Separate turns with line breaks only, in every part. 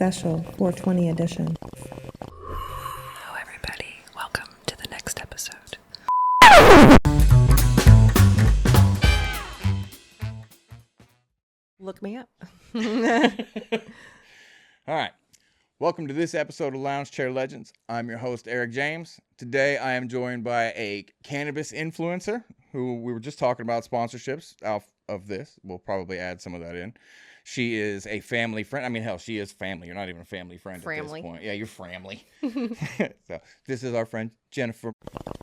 special 420 edition.
Hello, everybody. Welcome to the next episode. Look me up.
All right. Welcome to this episode of Lounge Chair Legends. I'm your host, Eric James. Today, I am joined by a cannabis influencer who we were just talking about sponsorships of this. We'll probably add some of that in. She is a family friend. I mean, hell, she is family. You're not even a family friend at this point. Yeah, you're family. So this is our friend, Jennifer.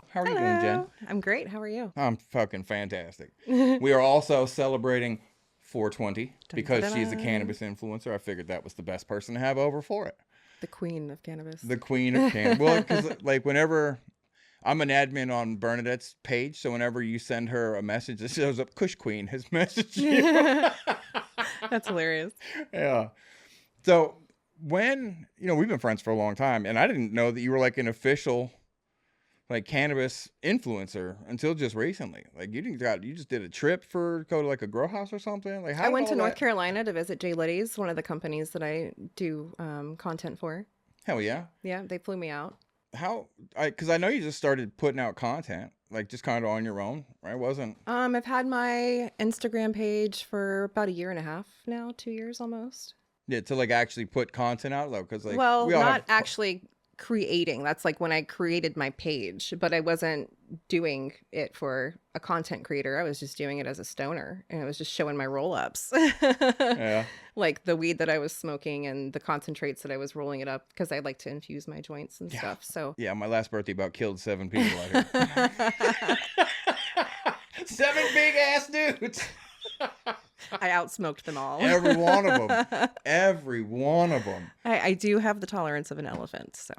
How are you doing, Jen?
I'm great. How are you?
I'm fucking fantastic. We are also celebrating 420 because she's a cannabis influencer. I figured that was the best person to have over for it.
The queen of cannabis.
The queen of cannabis. Well, because like whenever I'm an admin on Bernadette's page, so whenever you send her a message, it shows up Kush Queen has messaged you.
That's hilarious.
Yeah. So when, we've been friends for a long time, and I didn't know that you were like an official like cannabis influencer until just recently. Like you just did a trip go to like a grow house or something. Like how
I went to North Carolina to visit J Liddy's, one of the companies that I do content for.
Hell yeah.
Yeah, they flew me out.
Because I know you just started putting out content, like just kind of on your own, right?
I've had my Instagram page for about a year and a half now, 2 years almost.
Yeah, to like actually put content out though, because like
not actually creating. That's like when I created my page, but I wasn't doing it for a content creator. I was just doing it as a stoner, and I was just showing my roll-ups.
Yeah.
Like the weed that I was smoking and the concentrates that I was rolling it up because I like to infuse my joints and stuff. So
yeah, my last birthday about killed 7 people out here. 7 big ass dudes.
I outsmoked them all.
Every one of them. Every one of them.
I do have the tolerance of an elephant, so.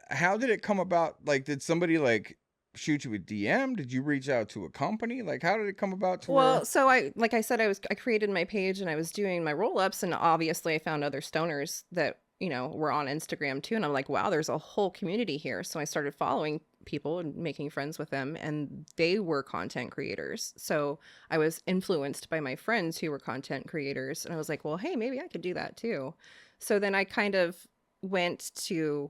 How did it come about? Like, did somebody like shoot you a DM? Did you reach out to a company? Like, how did it come about
so I created my page and I was doing my roll-ups, and obviously I found other stoners that, were on Instagram too. And I'm like, wow, there's a whole community here. So I started following people and making friends with them, and they were content creators. So I was influenced by my friends who were content creators, and I was like, well, hey, maybe I could do that too. So then I kind of went to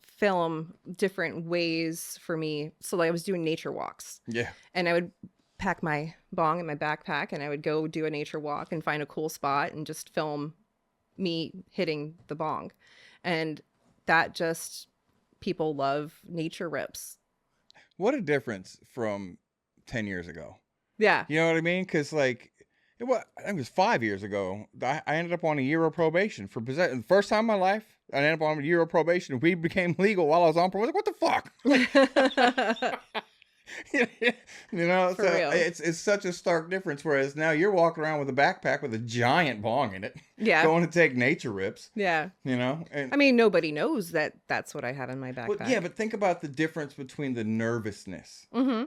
film different ways for me. So I was doing nature walks.
Yeah.
And I would pack my bong in my backpack, and I would go do a nature walk and find a cool spot and just film me hitting the bong. And that just, people love nature rips.
What a difference from 10 years ago.
Yeah.
You know what I mean? Because like, I think it was 5 years ago. I ended up on a year of probation for possession. The first time in my life, I ended up on a year of probation. Weed became legal while I was on probation. What the fuck?
For real.
It's such a stark difference. Whereas now you're walking around with a backpack with a giant bong in it.
Yeah.
Going to take nature rips.
Yeah.
And,
I mean, nobody knows that that's what I have in my backpack.
Well, yeah, but think about the difference between the nervousness.
Mm-hmm.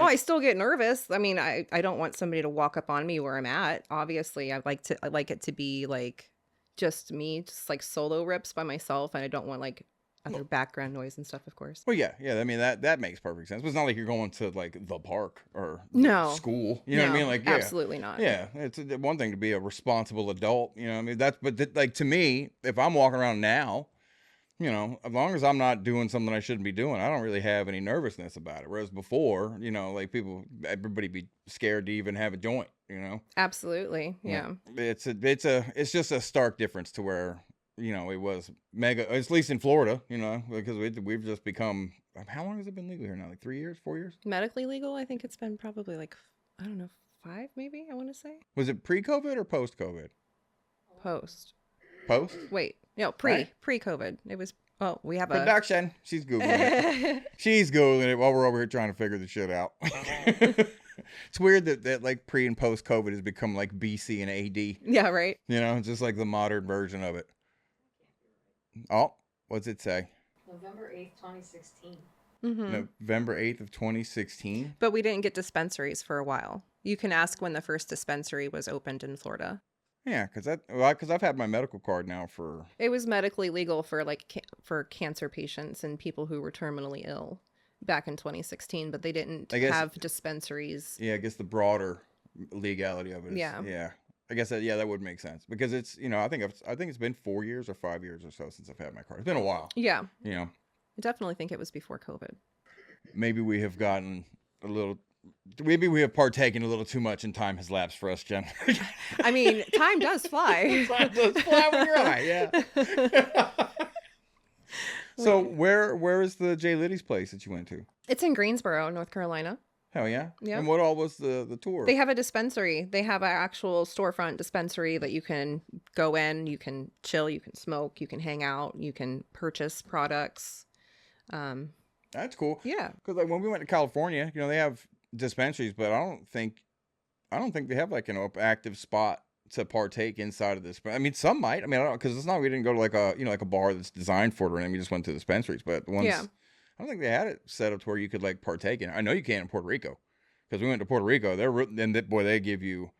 Oh, I still get nervous. I mean, I don't want somebody to walk up on me where I'm at. Obviously, I like it to be like just me, just like solo rips by myself, and I don't want like other background noise and stuff, of course.
Well, yeah. I mean, that makes perfect sense. But it's not like you're going to like the park or school. You know what I mean? Like, yeah,
absolutely not.
Yeah, it's one thing to be a responsible adult. You know what I mean? But like to me, if I'm walking around now, as long as I'm not doing something I shouldn't be doing, I don't really have any nervousness about it. Whereas before, like everybody be scared to even have a joint,
Absolutely. Yeah.
It's just a stark difference to where, it was mega, at least in Florida, because we've just become, how long has it been legal here now? Like 3 years, 4 years?
Medically legal? I think it's been probably like, I don't know, 5 maybe, I want to say.
Was it pre-COVID or post-COVID?
Post?
Wait.
No, pre-COVID. It was, we have
production. She's Googling it. She's Googling it while we're over here trying to figure the shit out. It's weird that like pre and post-COVID has become like BC and AD.
Yeah, right.
It's just like the modern version of it. Oh, what's it say?
November 8th, 2016.
Mm-hmm.
November 8th of 2016?
But we didn't get dispensaries for a while. You can ask when the first dispensary was opened in Florida.
Yeah, because I've had my medical card now for...
It was medically legal for for cancer patients and people who were terminally ill back in 2016, but they didn't have dispensaries.
Yeah, I guess the broader legality of it is...
Yeah.
Yeah. I guess that, yeah, that would make sense because it's, you know, I think it's been 4 years or 5 years or so since I've had my card. It's been a while.
Yeah.
You know,
I definitely think it was before COVID.
maybe we have gotten a little. Maybe we have partaken a little too much and time has lapsed for us, Jen.
I mean, time does fly.
Time does fly when you're high, yeah. So where is the J. Liddy's place that you went to?
It's in Greensboro, North Carolina.
Hell yeah.
Yeah.
And what all was the tour?
They have a dispensary. They have an actual storefront dispensary that you can go in, you can chill, you can smoke, you can hang out, you can purchase products.
That's cool.
Yeah.
Because like when we went to California, you know, they have dispensaries, but I don't think they have like an active spot to partake inside of this. But I mean, some might. I mean, I don't, because it's not. We didn't go to like a, you know, like a bar that's designed for it or anything. We just went to dispensaries. But the ones,
Yeah.
I don't think they had it set up to where you could like partake in it. I know you can in Puerto Rico, because we went to Puerto Rico. They give you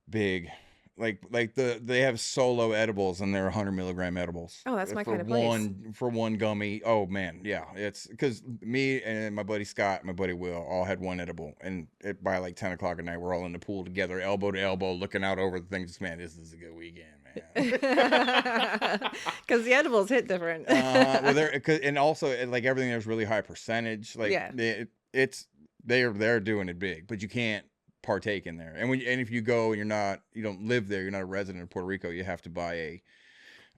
big. They have solo edibles and they're 100 milligram edibles.
Oh, that's my
for
kind of place.
For one gummy. Oh man, yeah. It's because me and my buddy Scott, my buddy Will, all had one edible, and by like 10 o'clock at night, we're all in the pool together, elbow to elbow, looking out over the things. Man, this is a good weekend, man.
Because the edibles hit different.
And also like everything there's really high percentage. Like
Yeah.
they're doing it big, but you can't partake in there. And if you go and you don't live there, you're not a resident of Puerto Rico, you have to buy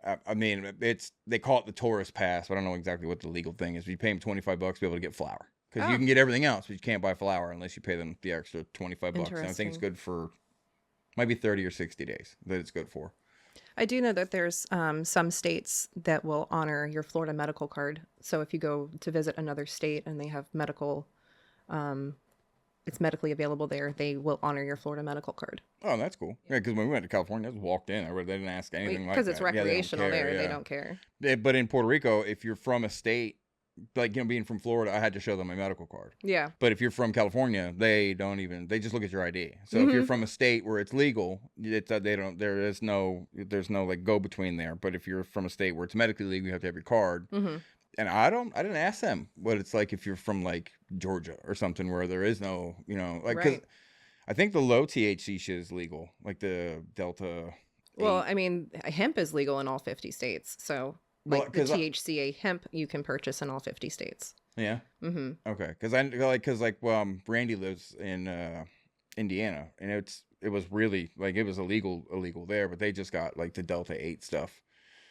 I mean, they call it the tourist pass, but I don't know exactly what the legal thing is. You pay them $25 to be able to get flour, because you can get everything else, but you can't buy flour unless you pay them the extra $25. And I think it's good for might be 30 or 60 days that it's good for.
I do know that there's some states that will honor your Florida medical card. So if you go to visit another state and they have medical it's medically available there, they will honor your Florida medical card.
Oh, that's cool. Yeah, because when we went to California, I just walked in. They didn't ask anything like that.
Because it's recreational they don't care.
But in Puerto Rico, if you're from a state, like, you know, being from Florida, I had to show them my medical card.
Yeah.
But if you're from California, they just look at your ID. So if you're from a state where it's legal, there's no like go between there. But if you're from a state where it's medically legal, you have to have your card. Mm-hmm. And I didn't ask them what it's like if you're from like Georgia or something where there is no, you know, like, cause I think the low THC shit is legal, like the Delta.
Well, I mean, hemp is legal in all 50 states. So like the THCA hemp you can purchase in all 50 states.
Yeah. Mm-hmm. Okay. Cause Brandy lives in Indiana, and it was really like, it was illegal there, but they just got like the Delta 8 stuff.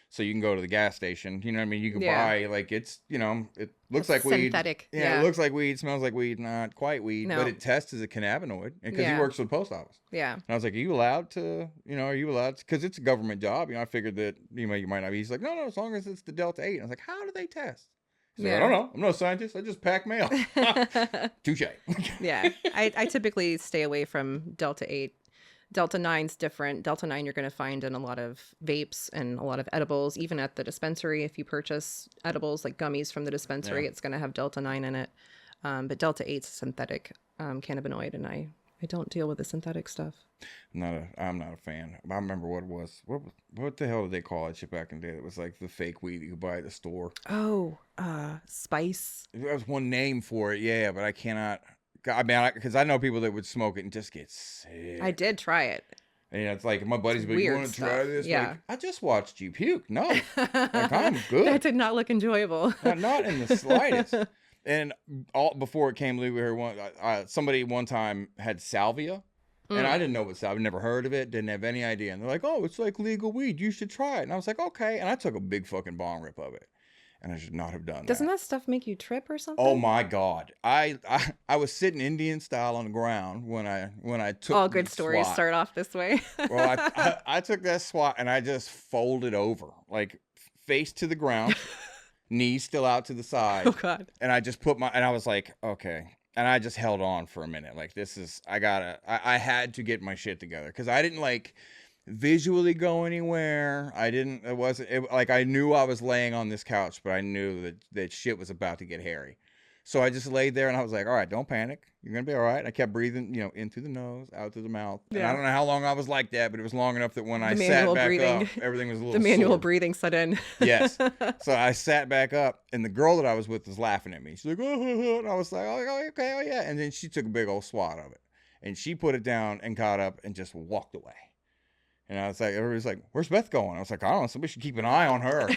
So you can go to the gas station, you know what I mean? You can buy, like, it's, you know, it looks like weed.
Synthetic.
Yeah, it looks like weed, smells like weed, not quite weed, but it tests as a cannabinoid, because he works for the post office. Yeah. And I was like, are you allowed to, because it's a government job, you know, I figured that, you might not be. He's like, no, as long as it's the Delta 8. And I was like, how do they test? He's like, I don't know. I'm no scientist. I just pack mail. Touche.
Yeah. I typically stay away from Delta 8. Delta 9's different. Delta 9 you're going to find in a lot of vapes and a lot of edibles. Even at the dispensary, if you purchase edibles like gummies from the dispensary, it's going to have Delta 9 in it. But Delta 8's a synthetic cannabinoid, and I don't deal with the synthetic stuff.
I'm not a fan. I remember what it was. What the hell did they call it shit back in the day? It was like the fake weed you could buy at the store.
Oh, spice.
There was one name for it, yeah, but I cannot. I mean, because I know people that would smoke it and just get sick.
I did try it.
And it's like, my buddies would be, you want to try this?
Yeah.
Like, I just watched you puke. No. Like, I'm good.
That did not look enjoyable.
Not in the slightest. And before it came legal here, somebody one time had salvia. And I didn't know what salvia, never heard of it, didn't have any idea. And they're like, oh, it's like legal weed. You should try it. And I was like, okay. And I took a big fucking bong rip of it. And I should not have done that.
Doesn't that stuff make you trip or something?
Oh my God. I was sitting Indian style on the ground when I took
all good stories
swat.
Start off this way.
Well, I took that swat and I just folded over, like face to the ground, knees still out to the side.
Oh God.
And I just and I was like, okay. And I just held on for a minute. Like, I had to get my shit together, because I didn't like visually go anywhere. I knew I was laying on this couch, but I knew that shit was about to get hairy. So I just laid there and I was like, all right, don't panic. You're going to be all right. I kept breathing, in through the nose, out through the mouth. Yeah. And I don't know how long I was like that, but it was long enough that when I sat back up, everything was a little
The manual
sore.
breathing set in.
Yes. So I sat back up, and the girl that I was with was laughing at me. She's like, oh, and I was like, oh, okay, oh yeah. And then she took a big old swat of it. And she put it down and got up and just walked away. And I was like, everybody's like, where's Beth going? I was like, I don't know. Somebody should keep an eye on her.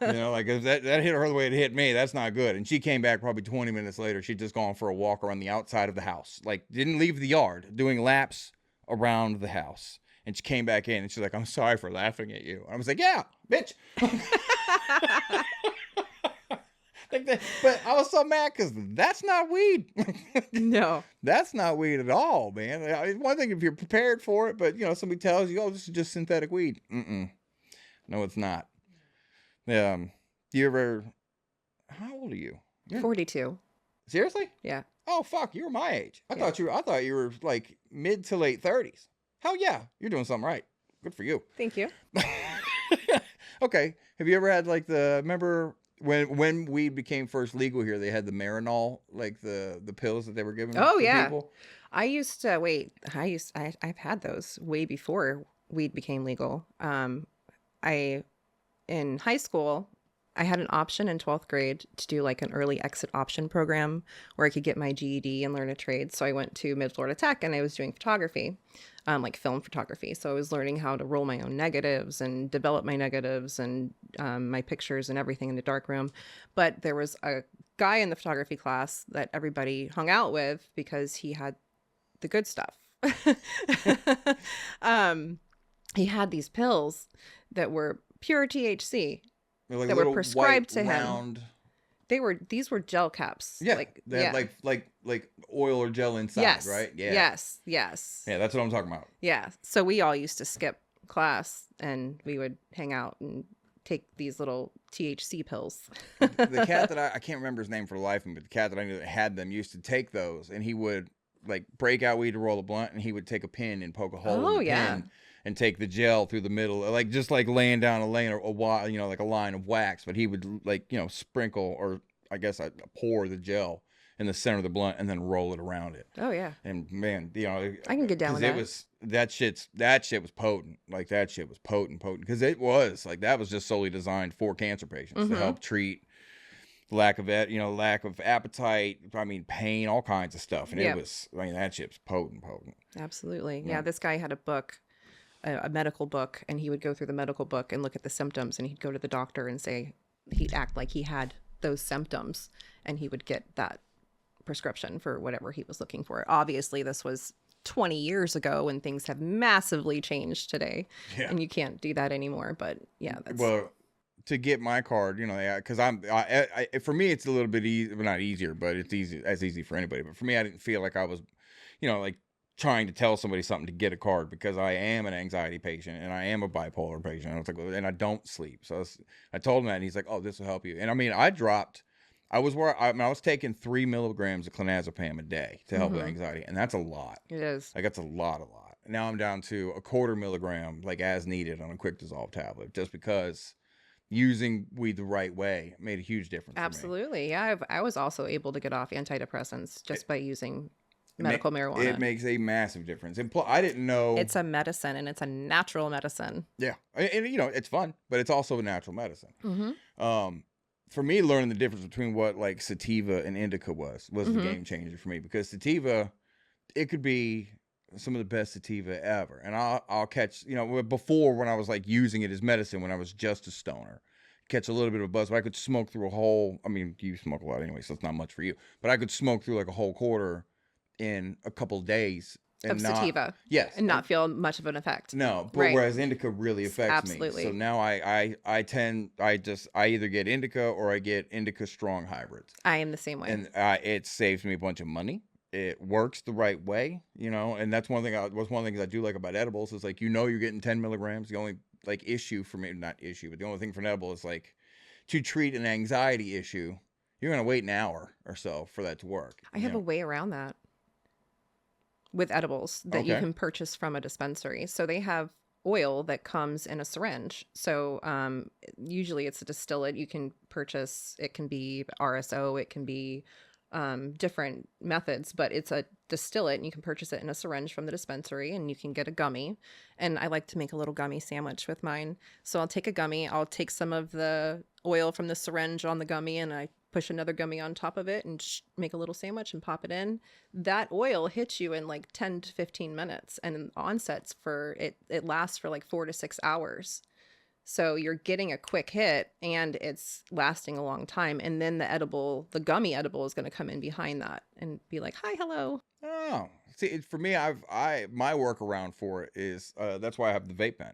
Like if that hit her the way it hit me, that's not good. And she came back probably 20 minutes later. She'd just gone for a walk around the outside of the house. Like didn't leave the yard, doing laps around the house. And she came back in and she's like, I'm sorry for laughing at you. I was like, yeah, bitch. But I was so mad because that's not weed.
No.
That's not weed at all, man. It's one thing if you're prepared for it, but somebody tells you, oh, this is just synthetic weed. No, it's not. Do you ever, how old are you?
42.
Seriously?
Yeah.
Oh, fuck, you were my age. I
Yeah.
thought you were like mid to late 30s. Hell yeah, you're doing something right. Good for you.
Thank you.
Okay. Have you ever had like remember when weed became first legal here, they had the Marinol, like the pills that they were giving
Oh,
to
yeah.
people?
I've had those way before weed became legal. In high school, I had an option in 12th grade to do like an early exit option program where I could get my GED and learn a trade. So I went to Mid-Florida Tech and I was doing photography, like film photography. So I was learning how to roll my own negatives and develop my negatives and my pictures and everything in the darkroom. But there was a guy in the photography class that everybody hung out with because he had the good stuff. He had these pills that were pure THC.
They're like
That were
little
prescribed
white,
to him.
round,
These were gel caps.
yeah,
Like,
they had like oil or gel inside,
yes.
right? Yeah.
Yes.
Yeah, that's what I'm talking about.
Yeah. So we all used to skip class and we would hang out and take these little THC pills.
The cat that I can't remember his name for the life of me, but the cat that I knew that had them used to take those, and he would like break out weed to roll a blunt, and he would take a pin and poke a hole in the pin and take the gel through the middle, like just like laying down a lane or like a line of wax. But he would like sprinkle, or I guess I pour the gel in the center of the blunt and then roll it around it.
Oh yeah.
And man,
I can get down with that.
That shit was potent. Like that shit was potent because it was like that was just solely designed for cancer patients to help treat lack of appetite, pain, all kinds of stuff. And it was, that shit's potent.
Absolutely. Yeah. This guy had a book, a medical book, and he would go through the medical book and look at the symptoms, and he'd go to the doctor and say, he'd act like he had those symptoms, and he would get that prescription for whatever he was looking for. Obviously, this was 20 years ago, and things have massively changed today, and you can't do that anymore. But yeah, that's...
Well, to get my card, because for me, it's a little bit easy, not easier, but it's easy for anybody. But for me, I didn't feel like I was, like trying to tell somebody something to get a card, because I am an anxiety patient and I am a bipolar patient. I was like, and I don't sleep. So I told him that, and he's like, oh, this will help you. And I was taking 3 milligrams of clonazepam a day to help with anxiety. And that's a lot.
It is.
Like that's a lot. Now I'm down to a 1/4 milligram, like as needed on a quick dissolve tablet, just because using weed the right way made a huge difference.
Absolutely. Yeah. I was also able to get off antidepressants just by using medical marijuana.
It makes a massive difference. And I didn't know
it's a medicine, and it's a natural medicine.
Yeah. And it's fun, but it's also a natural medicine. For me, learning the difference between what like sativa and indica was the game changer for me, because sativa, it could be some of the best sativa ever. And I'll catch, before, when I was like using it as medicine, when I was just a stoner, catch a little bit of a buzz, but I could smoke through you smoke a lot anyway, so it's not much for you, but I could smoke through like a whole quarter in a couple days
of sativa.
Yes.
And not feel much of an effect.
No, but whereas indica really affects me. So now I either get indica or I get indica strong hybrids.
I am the same way.
And it saves me a bunch of money. It works the right way, and that's one of the things I do like about edibles is like, you're getting 10 milligrams. The only like issue for me, not issue, but the only thing for an edible is like to treat an anxiety issue, you're going to wait an hour or so for that to work.
I have a way around that with edibles that you can purchase from a dispensary. So they have oil that comes in a syringe. So usually it's a distillate you can purchase. It can be RSO, it can be different methods, but it's a distillate, and you can purchase it in a syringe from the dispensary, and you can get a gummy. And I like to make a little gummy sandwich with mine. So I'll take a gummy, I'll take some of the oil from the syringe on the gummy, and I push another gummy on top of it and make a little sandwich and pop it in. That oil hits you in like 10 to 15 minutes, and onsets for it lasts for like 4 to 6 hours. So you're getting a quick hit and it's lasting a long time. And then the gummy edible is going to come in behind that and be like, hi, hello.
Oh, see, for me, my workaround for it is that's why I have the vape pen,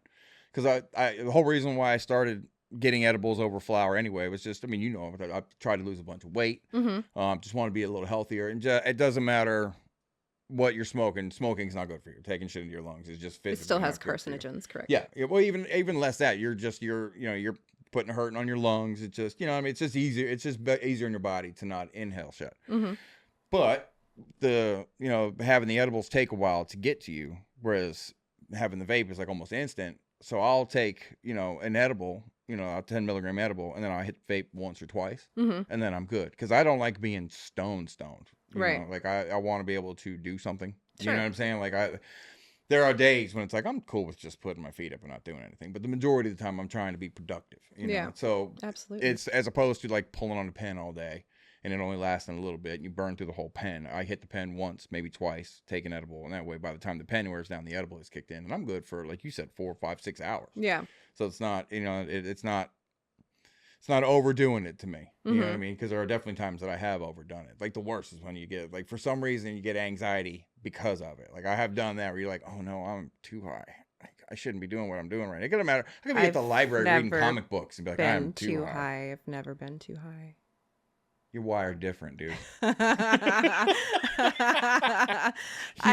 because the whole reason why I started getting edibles over flour anyway was just, I mean, you know, I tried to lose a bunch of weight, just want to be a little healthier, and it doesn't matter what you're smoking. Smoking's not good for you. Taking shit into your lungs is just physically.
It still has
not good for you.
carcinogens, correct?
Yeah. Well, even less that you're putting a hurting on your lungs. It's just, you know, I mean, it's just easier. It's just easier in your body to not inhale shit. But having the edibles take a while to get to you, whereas having the vape is like almost instant. So I'll take, an edible, a 10 milligram edible, and then I'll hit vape once or twice, and then I'm good. Because I don't like being stoned.
Right.
Like I want to be able to do something.
Sure.
You know what I'm saying? Like there are days when it's like I'm cool with just putting my feet up and not doing anything, but the majority of the time I'm trying to be productive.
Yeah.
So
absolutely.
it's as opposed to like pulling on the pen all day and it only lasting a little bit. And you burn through the whole pen. I hit the pen once, maybe twice, take an edible, and that way by the time the pen wears down, the edible is kicked in, and I'm good for, like you said, 4, 5, 6 hours.
Yeah.
So it's not, it's not overdoing it to me. You know what I mean? Because there are definitely times that I have overdone it. Like the worst is when you get, like, for some reason you get anxiety because of it. Like I have done that where you're like, oh no, I'm too high. I shouldn't be doing what I'm doing right. It doesn't matter. I could be at the library reading comic books and be like, I'm too high.
I've never been too high.
You're wired different, dude.
I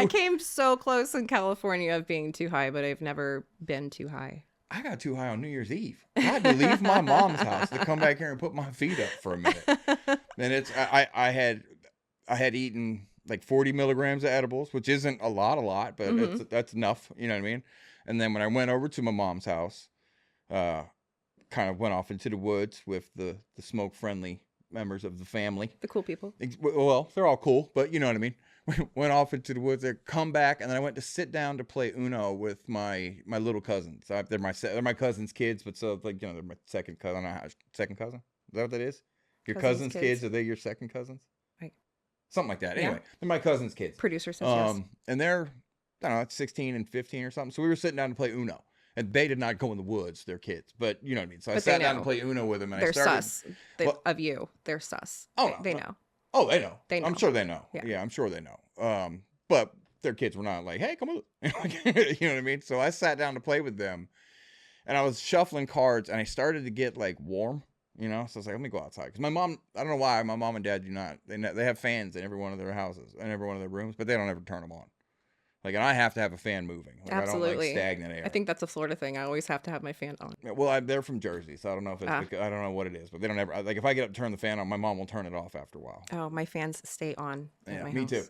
came so close in California of being too high, but I've never been too high.
I got too high on New Year's Eve. I had to leave my mom's house to come back here and put my feet up for a minute. And I had eaten like 40 milligrams of edibles, which isn't a lot, but that's enough. You know what I mean? And then when I went over to my mom's house, kind of went off into the woods with the smoke friendly members of the family.
The cool people.
Well, they're all cool, but you know what I mean? Went off into the woods, come back, and then I went to sit down to play Uno with my little cousins. They're my cousin's kids, but so like, they're my second cousin. Second cousin? Is that what that is? Your cousin's kids? Are they your second cousins?
Right.
Something like that.
Yeah.
Anyway, they're my cousin's kids.
Producer says yes.
And they're, I don't know, 16 and 15 or something. So we were sitting down to play Uno. And they did not go in the woods. They're kids, but you know what I mean. So I sat down to play Uno with them, and
they're
I started.
Sus of you. They're sus.
Oh,
they know.
Oh, they know.
They know.
I'm sure they know.
Yeah.
Yeah, I'm sure they know. But their kids were not like, hey, come on. You know what I mean? So I sat down to play with them, and I was shuffling cards, and I started to get like warm. So I was like, let me go outside. Because my mom, I don't know why, my mom and dad do not. They have fans in every one of their houses and every one of their rooms, but they don't ever turn them on. Like, and I have to have a fan moving. Like,
absolutely.
I don't like stagnant air.
I think that's a Florida thing. I always have to have my fan on.
Well, they're from Jersey, so I don't know if it's because, I don't know what it is, but they don't ever, like, if I get up and turn the fan on, my mom will turn it off after a while.
Oh, my fans stay on.
Yeah,
my
me
house.
too.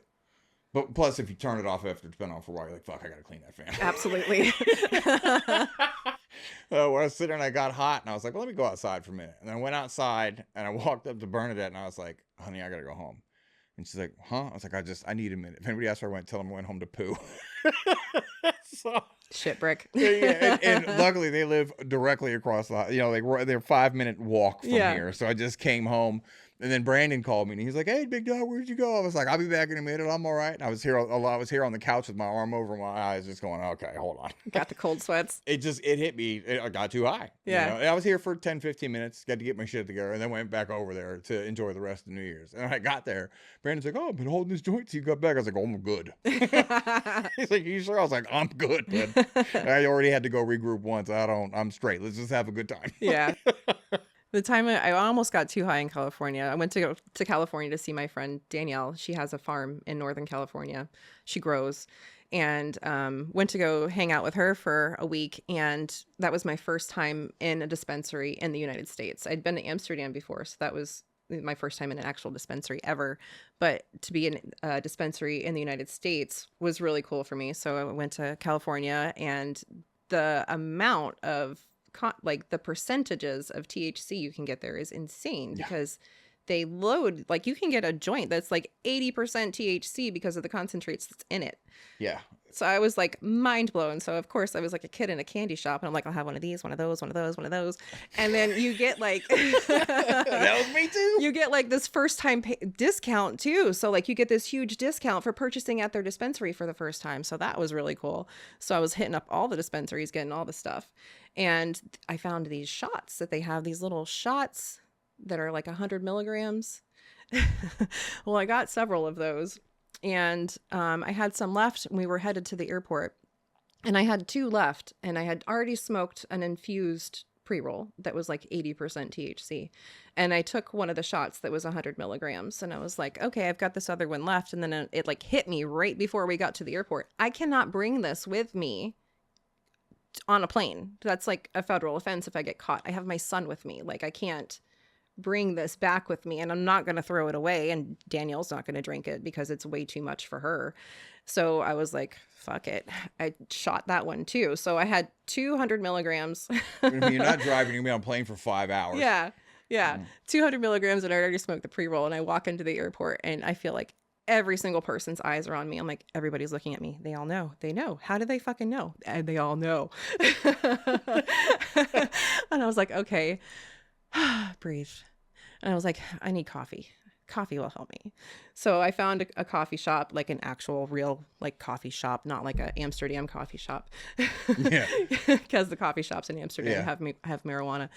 But plus, if you turn it off after it's been on for a while, you're like, fuck, I gotta clean that fan.
Absolutely.
When I was sitting there and I got hot, and I was like, well, let me go outside for a minute. And then I went outside, and I walked up to Bernadette, and I was like, honey, I gotta go home. And she's like, huh? I was like, I need a minute. If anybody asks where I went, tell them I went home to poo. So,
shit brick.
Yeah, and luckily they live directly across the, like they're 5-minute walk from here. So I just came home, and then Brandon called me, and he's like, hey, big dog, where'd you go? I was like, I'll be back in a minute. I'm all right. And I was here on the couch with my arm over my eyes, just going, okay, hold on.
Got the cold sweats.
It hit me. I got too high.
Yeah.
I was here for 10, 15 minutes, got to get my shit together, and then went back over there to enjoy the rest of New Year's. And I got there. Brandon's like, oh, I've been holding this joint till you got back. I was like, oh, I'm good. He's like, you sure? I was like, I'm good, man. I already had to go regroup once. I'm straight. Let's just have a good time.
Yeah. The time I almost got too high in California, I went to California to see my friend Danielle. She has a farm in Northern California. She grows, and went to go hang out with her for a week. And that was my first time in a dispensary in the United States. I'd been to Amsterdam before, so that was my first time in an actual dispensary ever. But to be in a dispensary in the United States was really cool for me. So I went to California, and the amount of like the percentages of THC you can get there is insane because they load, like you can get a joint that's like 80% THC because of the concentrates that's in it.
Yeah.
So I was like mind blown. So of course I was like a kid in a candy shop, and I'm like, I'll have one of these, one of those, one of those, one of those, and then you get like
That was me too.
you get like this first time discount too. So like you get this huge discount for purchasing at their dispensary for the first time. So that was really cool. So I was hitting up all the dispensaries, getting all the stuff, and I found these shots that they have, these little shots that are like 100 milligrams. Well, I got several of those. And I had some left, and we were headed to the airport, and I had 2 left, and I had already smoked an infused pre-roll that was like 80% THC. And I took one of the shots that was 100 milligrams, and I was like, okay, I've got this other one left. And then it like hit me right before we got to the airport. I cannot bring this with me on a plane. That's like a federal offense if I get caught. I have my son with me. Like I can't bring this back with me, and I'm not going to throw it away, and Danielle's not going to drink it because it's way too much for her. So I was like, fuck it. I shot that one too. So I had 200 milligrams.
You're not driving, you're gonna be on a plane for 5 hours.
Yeah. 200 milligrams, and I already smoked the pre-roll, and I walk into the airport, and I feel like every single person's eyes are on me. I'm like, everybody's looking at me. They all know. They know. How do they fucking know? And they all know. And I was like, okay, breathe. And I was like, I need coffee. Coffee will help me. So I found a coffee shop, like an actual real like coffee shop, not like a Amsterdam coffee shop.
Yeah.
Because the coffee shops in Amsterdam
Yeah.
have marijuana.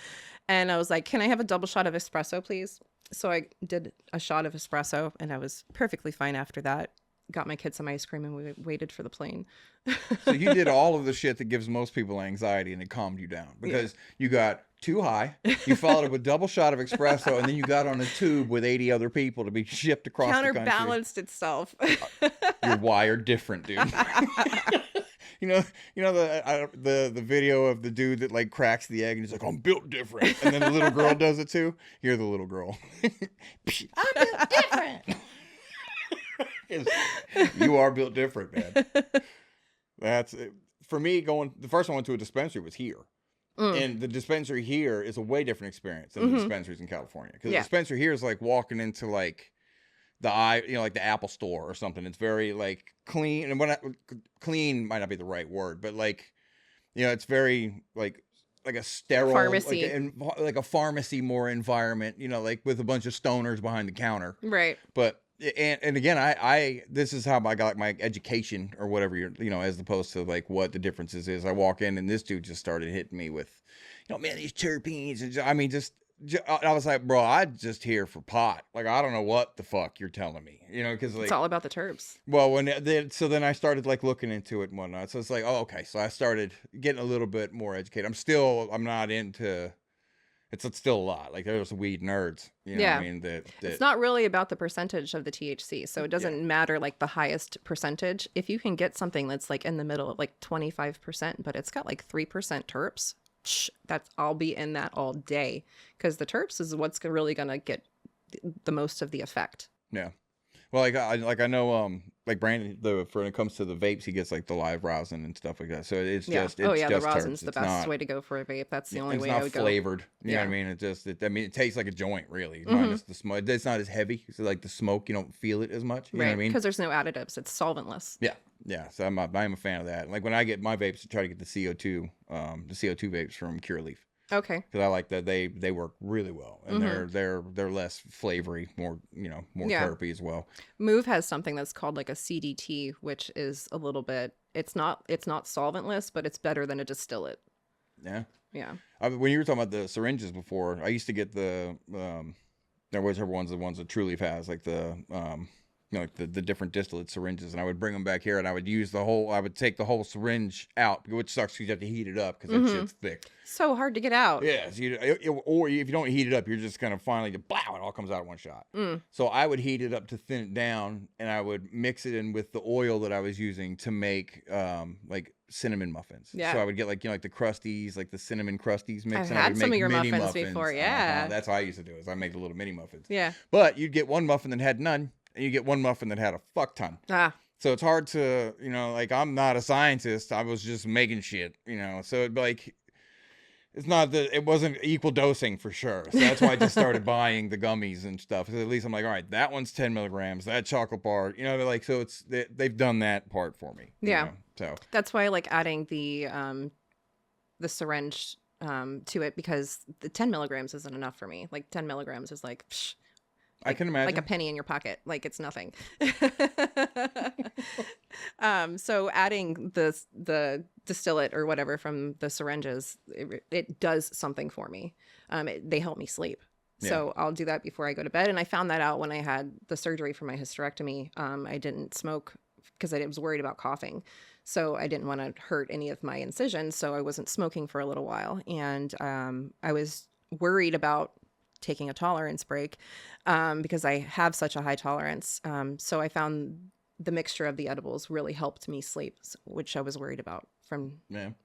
And I was like, can I have a double shot of espresso, please? So I did a shot of espresso, and I was perfectly fine after that. Got my kids some ice cream, and we waited for the plane.
So you did all of the shit that gives most people anxiety, and it calmed you down because you got too high. You followed it with double shot of espresso, and then you got on a tube with 80 other people to be shipped across the country.
Counterbalanced itself.
You're wired different, dude. You know the video of the dude that like cracks the egg and he's like, I'm built different, and then the little girl does it too. You're the little girl. I'm built different. You are built different, man. That's it. For me. The first time I went to a dispensary was here. And the dispensary here is a way different experience than the dispensaries in California. Because the dispensary here is like walking into like like the Apple store or something. It's very like clean. And clean might not be the right word, but like, it's very like a sterile
pharmacy,
like a pharmacy more environment, like with a bunch of stoners behind the counter.
Right.
But and again, I this is how I got like my education or whatever as opposed to like what the differences is. I walk in and this dude just started hitting me with, man, these terpenes. And I mean, I was like, bro, I'm just here for pot. Like, I don't know what the fuck you're telling me, because like
it's all about the terps.
Well, then I started like looking into it and whatnot. So it's like, oh, okay. So I started getting a little bit more educated. I'm not into. It's still a lot. Like there's weed nerds, what I mean? That
it's not really about the percentage of the THC. So it doesn't matter like the highest percentage. If you can get something that's like in the middle of like 25%, but it's got like 3% terps, I'll be in that all day, because the terps is what's really going to get the most of the effect.
Yeah. Well, I know, like Brandon, when it comes to the vapes, he gets like the live rosin and stuff like that. So it's just
the
just
rosin's
terps.
the best way to go for a vape. That's the only way I would go.
It's not flavored. You know what I mean? It tastes like a joint, really. Minus the smoke. It's not as heavy. So like the smoke, you don't feel it as much. You know what I mean?
Because there's no additives. It's solventless.
Yeah. Yeah. So I'm a fan of that. Like when I get my vapes, I try to get the CO2 vapes from Curaleaf.
Okay.
Because I like that they work really well, and they're less flavory, more more terpy as well.
Move has something that's called like a CDT, which is a little bit. It's not solventless, but it's better than a distillate.
Yeah.
Yeah.
When you were talking about the syringes before, I used to get the whichever ones the ones that Trulieve has, like the like the different distillate syringes, and I would bring them back here, and I would take the whole syringe out, which sucks because you have to heat it up because that shit's thick.
So hard to get out.
Yeah, so or if you don't heat it up, you're just gonna finally blow, it all comes out in one shot. So I would heat it up to thin it down, and I would mix it in with the oil that I was using to make like cinnamon muffins.
Yeah.
So I would get like the crusties, like the cinnamon crusties mix.
I've
and I
had
would
some
make
of your
mini
muffins before. Yeah.
That's how I used to do it. Is I make the little mini muffins.
Yeah.
But you'd get one muffin that had none, and you get one muffin that had a fuck ton. So it's hard to, like I'm not a scientist. I was just making shit, So it'd be like, it's not that it wasn't equal dosing for sure. So that's why I just started buying the gummies and stuff. At least I'm like, all right, that one's 10 milligrams, that chocolate bar, like, so they've done that part for me.
Yeah.
So
That's why I like adding the syringe to it, because the 10 milligrams isn't enough for me. Like 10 milligrams is like, psh,
I can imagine.
like a penny in your pocket. Like it's nothing. So adding the distillate or whatever from the syringes, it does something for me. They help me sleep. So I'll do that before I go to bed. And I found that out when I had the surgery for my hysterectomy. I didn't smoke because I was worried about coughing. So I didn't want to hurt any of my incisions. So I wasn't smoking for a little while. And I was worried about taking a tolerance break because I have such a high tolerance. So I found the mixture of the edibles really helped me sleep, which I was worried about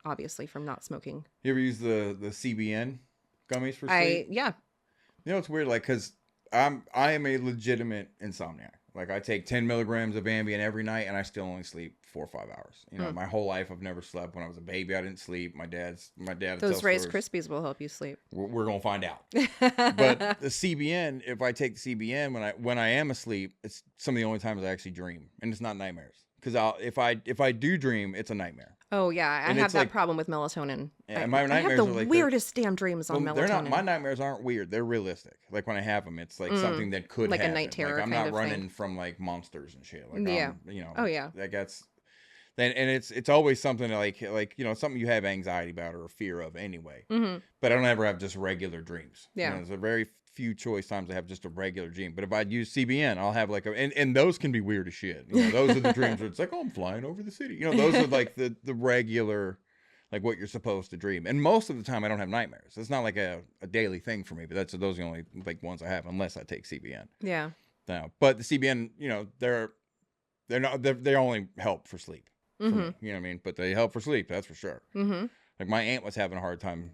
obviously from not smoking.
You ever use the CBN gummies for sleep?
Yeah.
It's weird, like, because I am a legitimate insomniac. Like, I take 10 milligrams of Ambien every night, and I still only sleep 4 or 5 hours. My whole life I've never slept. When I was a baby, I didn't sleep. My dad.
Those Rice Krispies will help you sleep.
We're gonna find out. But the CBN, if I take the CBN when I am asleep, it's some of the only times I actually dream, and it's not nightmares. Because if I do dream, it's a nightmare.
Oh yeah, I have that problem with melatonin.
Yeah, my
I
nightmares
have
are
the
like
weirdest damn dreams on melatonin.
They're not. My nightmares aren't weird. They're realistic. Like when I have them, it's like something that could
like
happen.
A night terror.
Like I'm
kind
not
of
running
thing.
from like monsters and shit. Like
Oh yeah.
Like that's. And it's always something like something you have anxiety about or a fear of anyway.
Mm-hmm.
But I don't ever have just regular dreams.
Yeah.
There's a very few choice times I have just a regular dream. But if I use CBN, I'll have like and those can be weird as shit. Those are the dreams where it's like, oh, I'm flying over the city. Those are like the regular, like what you're supposed to dream. And most of the time I don't have nightmares. It's not like a daily thing for me, but those are the only like ones I have unless I take CBN.
Yeah.
Now, but the CBN, they only help for sleep. For me, you know what I mean? But they help for sleep, that's for sure.
Mm-hmm.
Like my aunt was having a hard time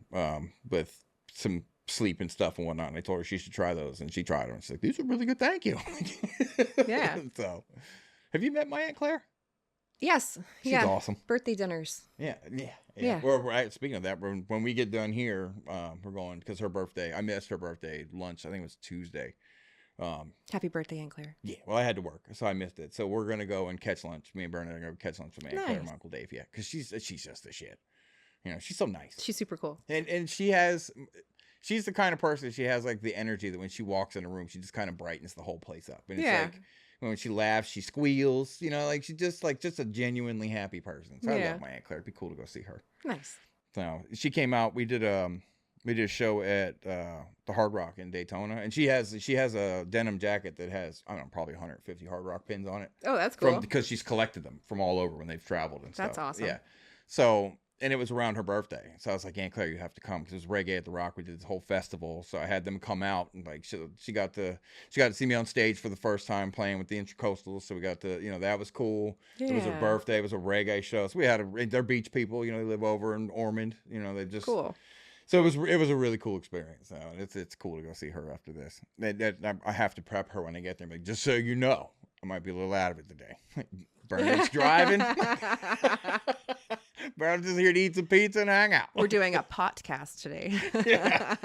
with some sleep and stuff and whatnot. And I told her she should try those, and she tried them. And she's like, "These are really good, thank you."
Yeah.
So, have you met my Aunt Claire?
Yes.
She's awesome.
Birthday dinners.
Yeah.
Yeah.
Well, speaking of that, when we get done here, we're going because her birthday. I missed her birthday lunch. I think it was Tuesday.
Happy birthday, Aunt Claire.
Yeah, well, I had to work, so I missed it. So we're gonna go and catch lunch. Me and Bernard are gonna go catch lunch with my Aunt Claire and my Uncle Dave. Yeah, because she's just the shit. She's so nice.
She's super cool.
And she's the kind of person, she has like the energy that when she walks in a room, she just kind of brightens the whole place up. And it's like when she laughs, she squeals. Like she's just a genuinely happy person. So I love my Aunt Claire. It'd be cool to go see her.
Nice.
So she came out. We did a show at the Hard Rock in Daytona, and she has a denim jacket that has, I don't know, probably 150 Hard Rock pins on it.
Oh, that's cool.
Because she's collected them from all over when they've traveled and stuff.
That's awesome.
Yeah. So, and it was around her birthday, so I was like, Aunt Claire, you have to come because it was Reggae at the Rock. We did this whole festival, so I had them come out, and like she got to see me on stage for the first time playing with the Intracoastals. So we got to, that was cool. Yeah. It was her birthday. It was a reggae show. So we had they're beach people. They live over in Ormond. They just
cool.
So it was a really cool experience. So it's cool to go see her after this. I have to prep her when I get there. Like, just so you know, I might be a little out of it today. Bernard's driving. Bernard's just here to eat some pizza and hang out.
We're doing a podcast today.
Yeah.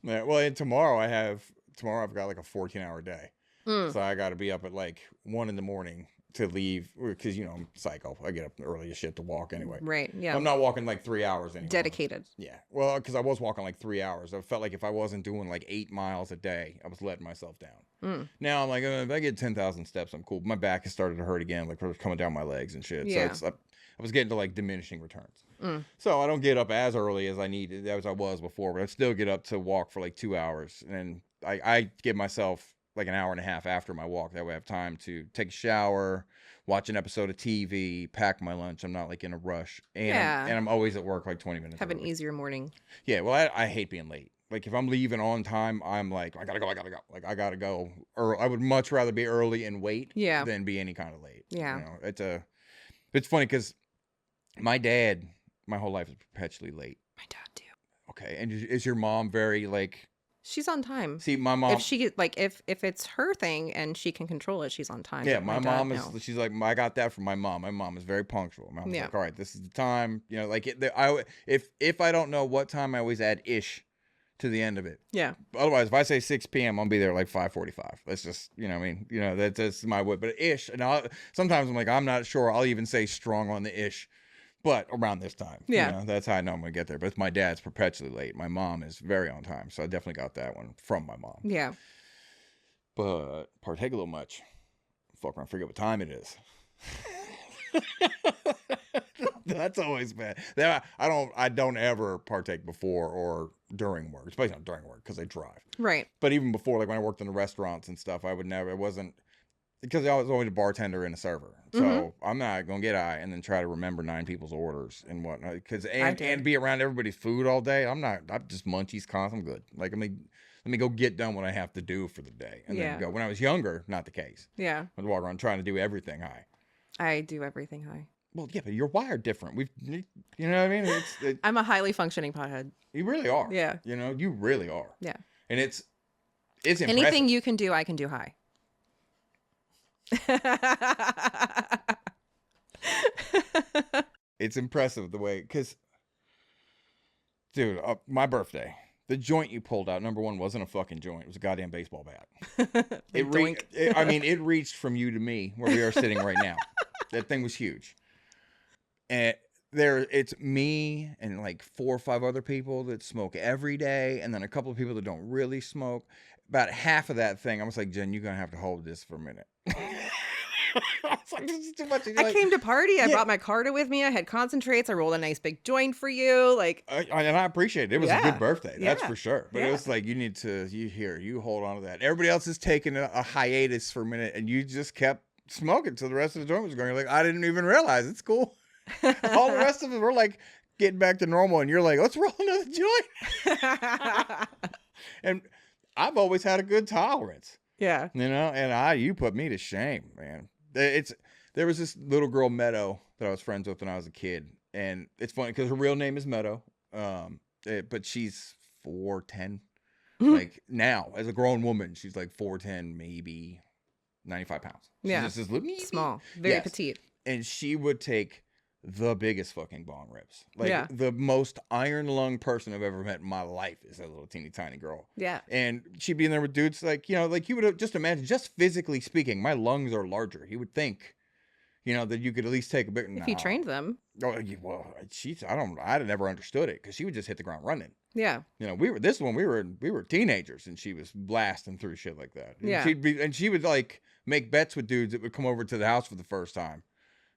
Well, and tomorrow I've got like a 14-hour day. So I got to be up at like 1 a.m. to leave because I'm psycho. I get up early as shit to walk anyway.
Right. Yeah.
I'm not walking like 3 hours anymore.
Dedicated.
Yeah. Well, because I was walking like 3 hours. I felt like if I wasn't doing like 8 miles a day, I was letting myself down. Now I'm like, if I get 10,000 steps, I'm cool. My back has started to hurt again, like it was coming down my legs and shit.
Yeah.
So I was getting to like diminishing returns. So I don't get up as early as I needed, as I was before, but I still get up to walk for like 2 hours, and I give myself like an hour and a half after my walk. That way I have time to take a shower, watch an episode of TV, pack my lunch. I'm not like in a rush. And I'm always at work like 20 minutes
Have
early.
an easier morning.
Yeah, well, I hate being late. Like if I'm leaving on time, I'm like, I gotta go. Like I gotta go. Or I would much rather be early and wait than be any kind of late.
Yeah.
It's funny because my dad, my whole life is perpetually late.
My dad too.
Okay. And is your mom very like
She's on time.
See, my mom.
If she like, if it's her thing and she can control it, she's on time.
Yeah,
But
my
dad,
mom is.
no.
She's like, I got that from my mom. My mom is very punctual. My mom's
Yeah.
like, all right, this is the time. You know, like if I don't know what time, I always add ish to the end of it.
Yeah.
Otherwise, if I say 6 p.m., I'll be there like 5:45. That's just, you know what I mean? You know, that's my way. But ish, and sometimes I'm like, I'm not sure. I'll even say strong on the ish, but around this time.
Yeah.
You know, that's how I know I'm going to get there. But my dad's perpetually late. My mom is very on time. So I definitely got that one from my mom.
Yeah.
But partake a little much. Fuck around, forget what time it is. That's always bad. I don't ever partake before or during work, especially not during work because I drive.
Right.
But even before, like when I worked in the restaurants and stuff, I would never. It wasn't because I was always a bartender and a server, so I'm not gonna get high and then try to remember 9 people's orders and whatnot. Because and be around everybody's food all day. I'm just munchies constant. I'm good. Like let me go get done what I have to do for the day and then go. When I was younger, not the case.
Yeah.
I'd walk around trying to do everything high.
I do everything high.
Well, yeah, but you're wired different. You know what I mean?
I'm a highly functioning pothead.
You really are.
Yeah.
You know, you really are.
Yeah.
And it's impressive.
Anything you can do, I can do high.
It's impressive the way, because, dude, my birthday, the joint you pulled out, number one, wasn't a fucking joint. It was a goddamn baseball bat. It reached from you to me where we are sitting right now. That thing was huge. And it's me and like 4 or 5 other people that smoke every day, and then a couple of people that don't really smoke. About half of that thing, I was like, Jen, you're gonna have to hold this for a minute. I was like, this is too much.
I came to party. I brought my carta with me. I had concentrates. I rolled a nice big joint for you. Like,
and I appreciate it. It was a good birthday. That's for sure. But it was like, you hold on to that. Everybody else is taking a hiatus for a minute, and you just kept smoking till the rest of the joint was going. You're like, I didn't even realize. It's cool. All the rest of us were like getting back to normal, and you're like, let's roll another joint. And I've always had a good tolerance.
Yeah.
You know, and you put me to shame, man. There was this little girl, Meadow, that I was friends with when I was a kid. And it's funny because her real name is Meadow. But she's 4'10". Like now, as a grown woman, she's like 4'10", maybe 95 pounds. She's just this little,
small, very petite.
And she would take the biggest fucking bong rips. Like the most iron lung person I've ever met in my life is that little teeny tiny girl.
Yeah.
And she'd be in there with dudes like, you know, like you would just imagine, just physically speaking, my lungs are larger. He would think, you know, that you could at least take a bit.
If you trained them.
Oh, well, I'd never understood it because she would just hit the ground running.
Yeah.
You know, we were teenagers and she was blasting through shit like that. And she would like make bets with dudes that would come over to the house for the first time.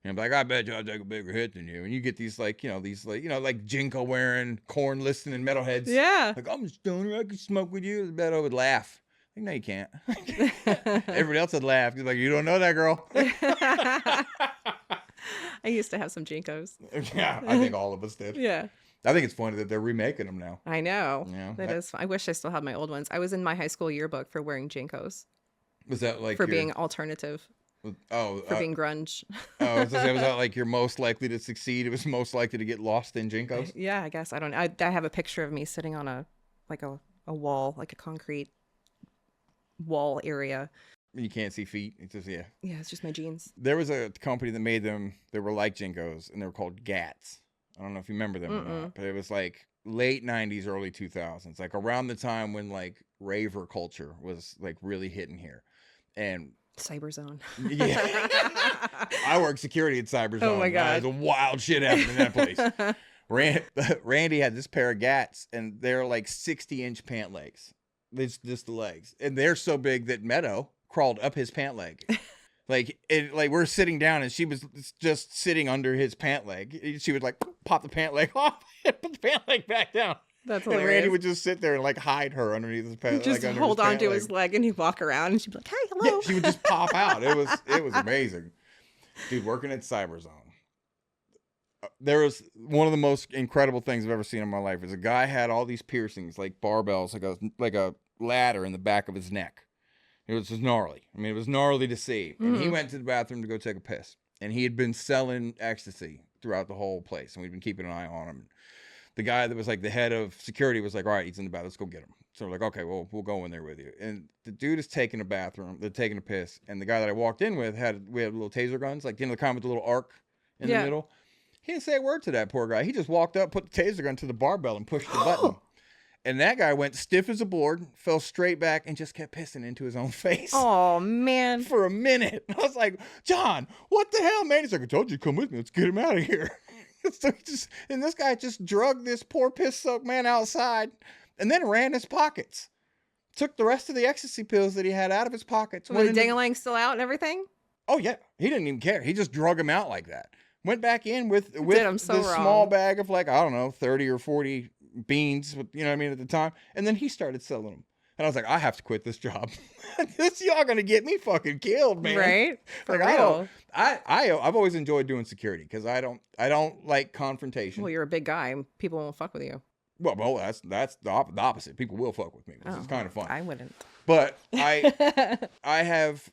And like, I bet you I'll take a bigger hit than you. And you get these like Jinko wearing, corn listening metalheads. Yeah. Like, I'm a stoner, I can smoke with you. Beto would laugh. Like, no, you can't. Everybody else would laugh. He's like, you don't know that girl.
I used to have some Jinkos.
Yeah, I think all of us did.
Yeah.
I think it's funny that they're remaking them now.
I know.
Yeah.
That is. I wish I still had my old ones. I was in my high school yearbook for wearing Jinkos.
Was that like
for being alternative?
Oh,
for being grunge.
Was that like you're most likely to succeed? It was most likely to get lost in Jinkos?
Yeah, I guess. I don't know. I have a picture of me sitting on a wall, like a concrete wall area.
You can't see feet. It's just, yeah.
Yeah, it's just my jeans.
There was a company that made them. They were like Jinkos, and they were called Gats. I don't know if you remember them or not, but it was like late 90s, early 2000s, like around the time when like raver culture was like really hitting here. And
Cyberzone.
Yeah. I work security at Cyberzone.
Oh my God.
There's a wild shit happening in that place. Randy had this pair of Gats, and they're like 60-inch pant legs. It's just the legs. And they're so big that Meadow crawled up his pant leg. Like we're sitting down, and she was just sitting under his pant leg. She would like pop the pant leg off and put the pant leg back down.
That's hilarious.
And Randy would just sit there and like hide her underneath his pant.
Just
like,
hold on to his leg, and he'd walk around, and she'd be like, "Hi, hello."
Yeah, she would just pop out. It was amazing, dude. Working at Cyberzone, there was one of the most incredible things I've ever seen in my life. Is a guy had all these piercings, like barbells, like a ladder in the back of his neck. It was just gnarly. I mean, it was gnarly to see. And he went to the bathroom to go take a piss, and he had been selling ecstasy throughout the whole place, and we'd been keeping an eye on him. the guy that was like the head of security was like, all right, he's in the bath, let's go get him. So we're like, okay, well, we'll go in there with you. And the dude is taking a bathroom, they're taking a piss, and the guy that I walked in with we had little taser guns, like, you know, the kind with the little arc in the middle. He didn't say a word to that poor guy. He just walked up, put the taser gun to the barbell, and pushed the button. And that guy went stiff as a board, fell straight back, and just kept pissing into his own face.
Oh, man.
For a minute. I was like, John, what the hell, man? He's like, I told you to come with me. Let's get him out of here. So and this guy just drugged this poor piss-soaked man outside and then ran his pockets. Took the rest of the ecstasy pills that he had out of his pockets.
Was the ding-a-lang still out and everything?
Oh, yeah. He didn't even care. He just drug him out like that. Went back in with
Did him so
this
wrong.
small bag of, like, I don't know, 30 or 40 beans, you know what I mean, at the time. And then he started selling them. And I was like, I have to quit this job. Y'all gonna get me fucking killed, man.
Right? For
like,
real.
I've always enjoyed doing security because I don't like confrontation.
Well, you're a big guy. People won't fuck with you.
Well, that's the opposite. People will fuck with me, which is kind of fun.
I wouldn't.
But I have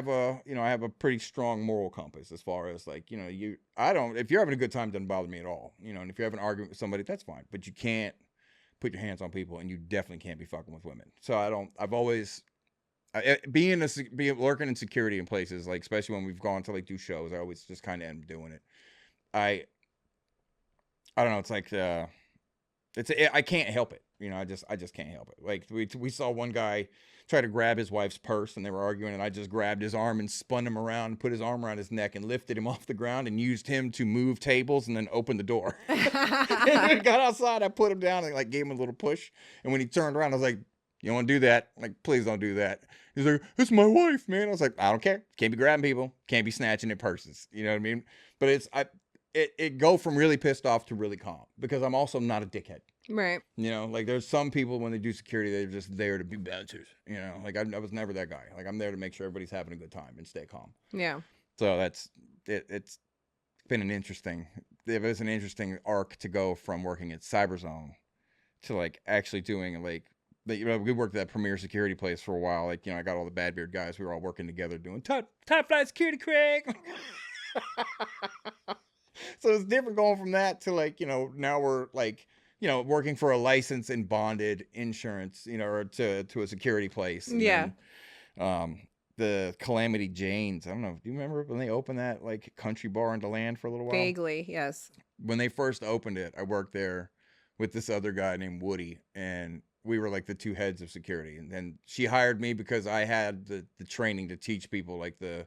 a pretty strong moral compass as far as, like, you know, if you're having a good time, it doesn't bother me at all. You know, and if you're having an argument with somebody, that's fine. But you can't put your hands on people, and you definitely can't be fucking with women. So I've always, being lurking in security in places, like, especially when we've gone to, like, do shows, I always just kind of end up doing it. I don't know. It's like, I can't help it. You know, I just can't help it. Like, we saw one guy try to grab his wife's purse, and they were arguing, and I just grabbed his arm and spun him around and put his arm around his neck and lifted him off the ground and used him to move tables and then open the door. And we got outside, I put him down and, like, gave him a little push. And when he turned around, I was like, you don't want to do that? Like, please don't do that. He's like, it's my wife, man. I was like, I don't care. Can't be grabbing people. Can't be snatching at purses. You know what I mean? But it go from really pissed off to really calm because I'm also not a dickhead.
Right.
You know, like, there's some people when they do security, they're just there to be bouncers. You know, like, I was never that guy. Like, I'm there to make sure everybody's having a good time and stay calm.
Yeah.
So that's it. It's been an interesting arc to go from working at Cyberzone to, like, actually doing, like, you know, we worked at that premier security place for a while. Like, you know, I got all the bad beard guys. We were all working together doing top flight security, Craig. So it's different going from that to, like, you know, now we're, like, you know, working for a licensed and bonded insurance, you know, or to a security place. And
yeah.
Then, the Calamity Janes. I don't know. Do you remember when they opened that, like, country bar in DeLand for a little while?
Vaguely, yes.
When they first opened it, I worked there with this other guy named Woody, and we were, like, the two heads of security. And then she hired me because I had the training to teach people, like, the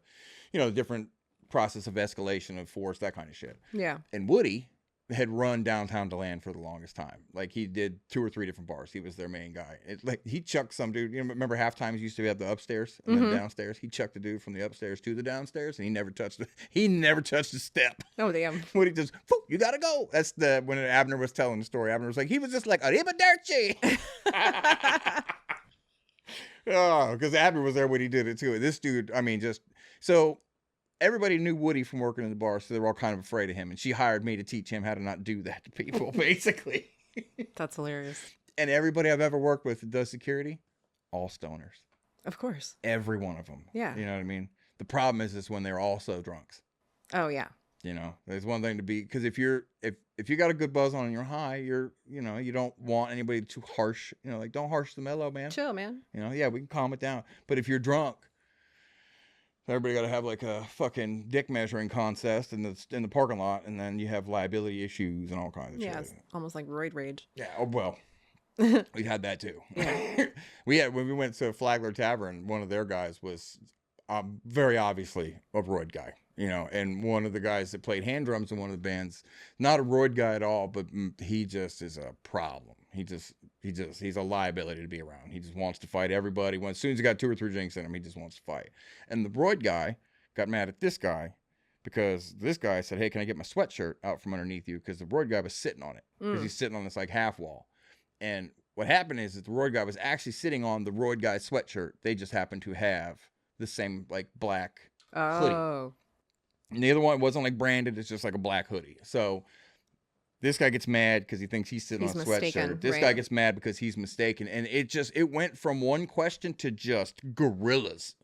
different process of escalation of force, that kind of shit.
Yeah.
And Woody had run downtown DeLand for the longest time. Like, he did 2 or 3 different bars. He was their main guy. Like, he chucked some dude. You know, remember half times used to be at the upstairs and then downstairs. He chucked the dude from the upstairs to the downstairs, and he never touched a step.
Oh, damn.
Woody just, you gotta go. That's when Abner was telling the story. Abner was like, he was just like, arrivederci. Oh, because Abner was there when he did it too. This dude, I mean, just so. Everybody knew Woody from working in the bar, so they were all kind of afraid of him. And she hired me to teach him how to not do that to people, basically.
That's hilarious.
And everybody I've ever worked with that does security, all stoners.
Of course.
Every one of them.
Yeah.
You know what I mean? The problem is when they're also drunks.
Oh, yeah.
You know, there's one thing to be, because if you got a good buzz on and you're high, you don't want anybody too harsh. You know, like, don't harsh the mellow, man.
Chill, man.
You know, yeah, we can calm it down. But if you're drunk, everybody got to have, like, a fucking dick measuring contest in the parking lot, and then you have liability issues and all kinds of shit.
Yeah, it's almost like roid rage.
Yeah, oh, well, we had that too.
Yeah.
When we went to Flagler Tavern, one of their guys was very obviously a roid guy, you know, and one of the guys that played hand drums in one of the bands, not a roid guy at all, but he just is a problem. He's a liability to be around. He just wants to fight everybody. As soon as he got 2 or 3 drinks in him, he just wants to fight. And the roid guy got mad at this guy because this guy said, hey, can I get my sweatshirt out from underneath you? Because the roid guy was sitting on it. Because he's sitting on this, like, half wall. And what happened is that the roid guy was actually sitting on the roid guy's sweatshirt. They just happened to have the same, like, black hoodie.
Oh.
And the other one wasn't, like, branded. It's just like a black hoodie. So this guy gets mad because he thinks he's sitting on a sweatshirt. This guy gets mad because he's mistaken. And it went from one question to just gorillas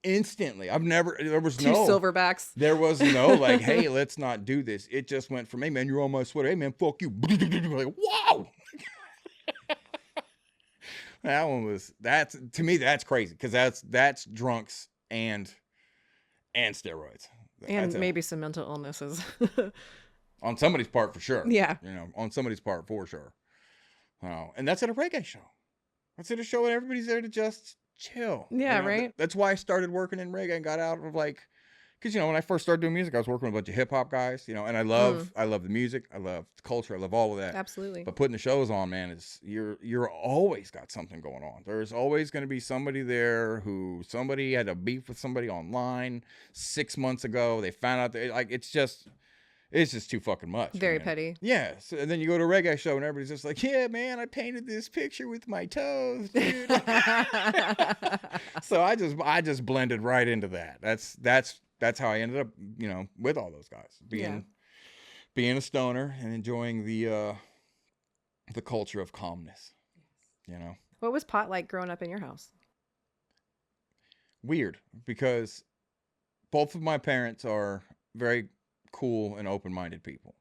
Instantly. There was
Two
no
silverbacks.
There was no like, hey, let's not do this. It just went from, hey man, you're on my sweater. Hey man, fuck you. Like, wow. That one was, to me, that's crazy. Cause that's drunks and steroids.
And maybe some mental illnesses.
On somebody's part for sure.
Yeah.
You know, on somebody's part for sure. Oh, and that's at a reggae show. That's at a show and everybody's there to just chill.
Yeah,
you know?
right.
That's why I started working in reggae and got out of like, because, you know, when I first started doing music, I was working with a bunch of hip hop guys, you know, and I love the music. I love the culture. I love all of that.
Absolutely.
But putting the shows on, man, is you're always got something going on. There's always going to be somebody there somebody had a beef with somebody online 6 months ago. They found out that, like, it's just too fucking much.
Very
man.
petty.
Yeah. So, and then you go to a reggae show and everybody's just like, yeah, man, I painted this picture with my toes, dude. So I just blended right into that. That's how I ended up, you know, with all those guys, being a stoner and enjoying the culture of calmness, you know.
What was pot like growing up in your house?
Weird, because both of my parents are very cool and open-minded people.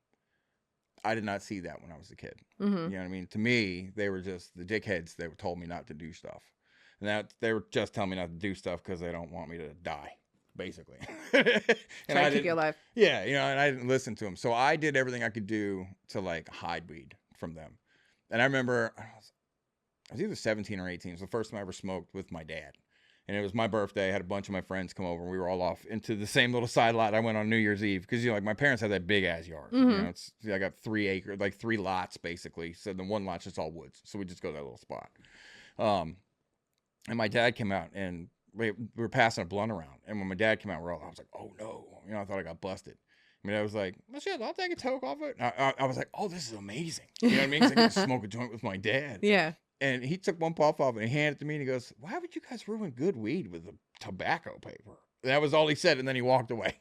I did not see that when I was a kid.
Mm-hmm.
You know what I mean? To me, they were just the dickheads that told me not to do stuff. And that they were just telling me not to do stuff because they don't want me to die, basically. And
Trying to keep you alive.
Yeah, you know, and I didn't listen to them. So I did everything I could do to like hide weed from them. And I remember I was either 17 or 18. It was the first time I ever smoked with my dad. And it was my birthday. I had a bunch of my friends come over and we were all off into the same little side lot I went on New Year's Eve. Because, you know, like my parents had that big ass yard.
Mm-hmm.
You know, I got 3 acres, like 3 lots basically. So the one lot's just all woods. So we just go to that little spot. And my dad came out and we were passing a blunt around. And when my dad came out, I was like, oh no. You know, I thought I got busted. I mean, I was like, well, shit, I'll take a toke off it. I was like, oh, this is amazing. You know what I mean? 'Cause I get to smoke a joint with my dad.
Yeah.
And he took one puff off and he handed it to me and he goes, why would you guys ruin good weed with the tobacco paper? And that was all he said. And then he walked away.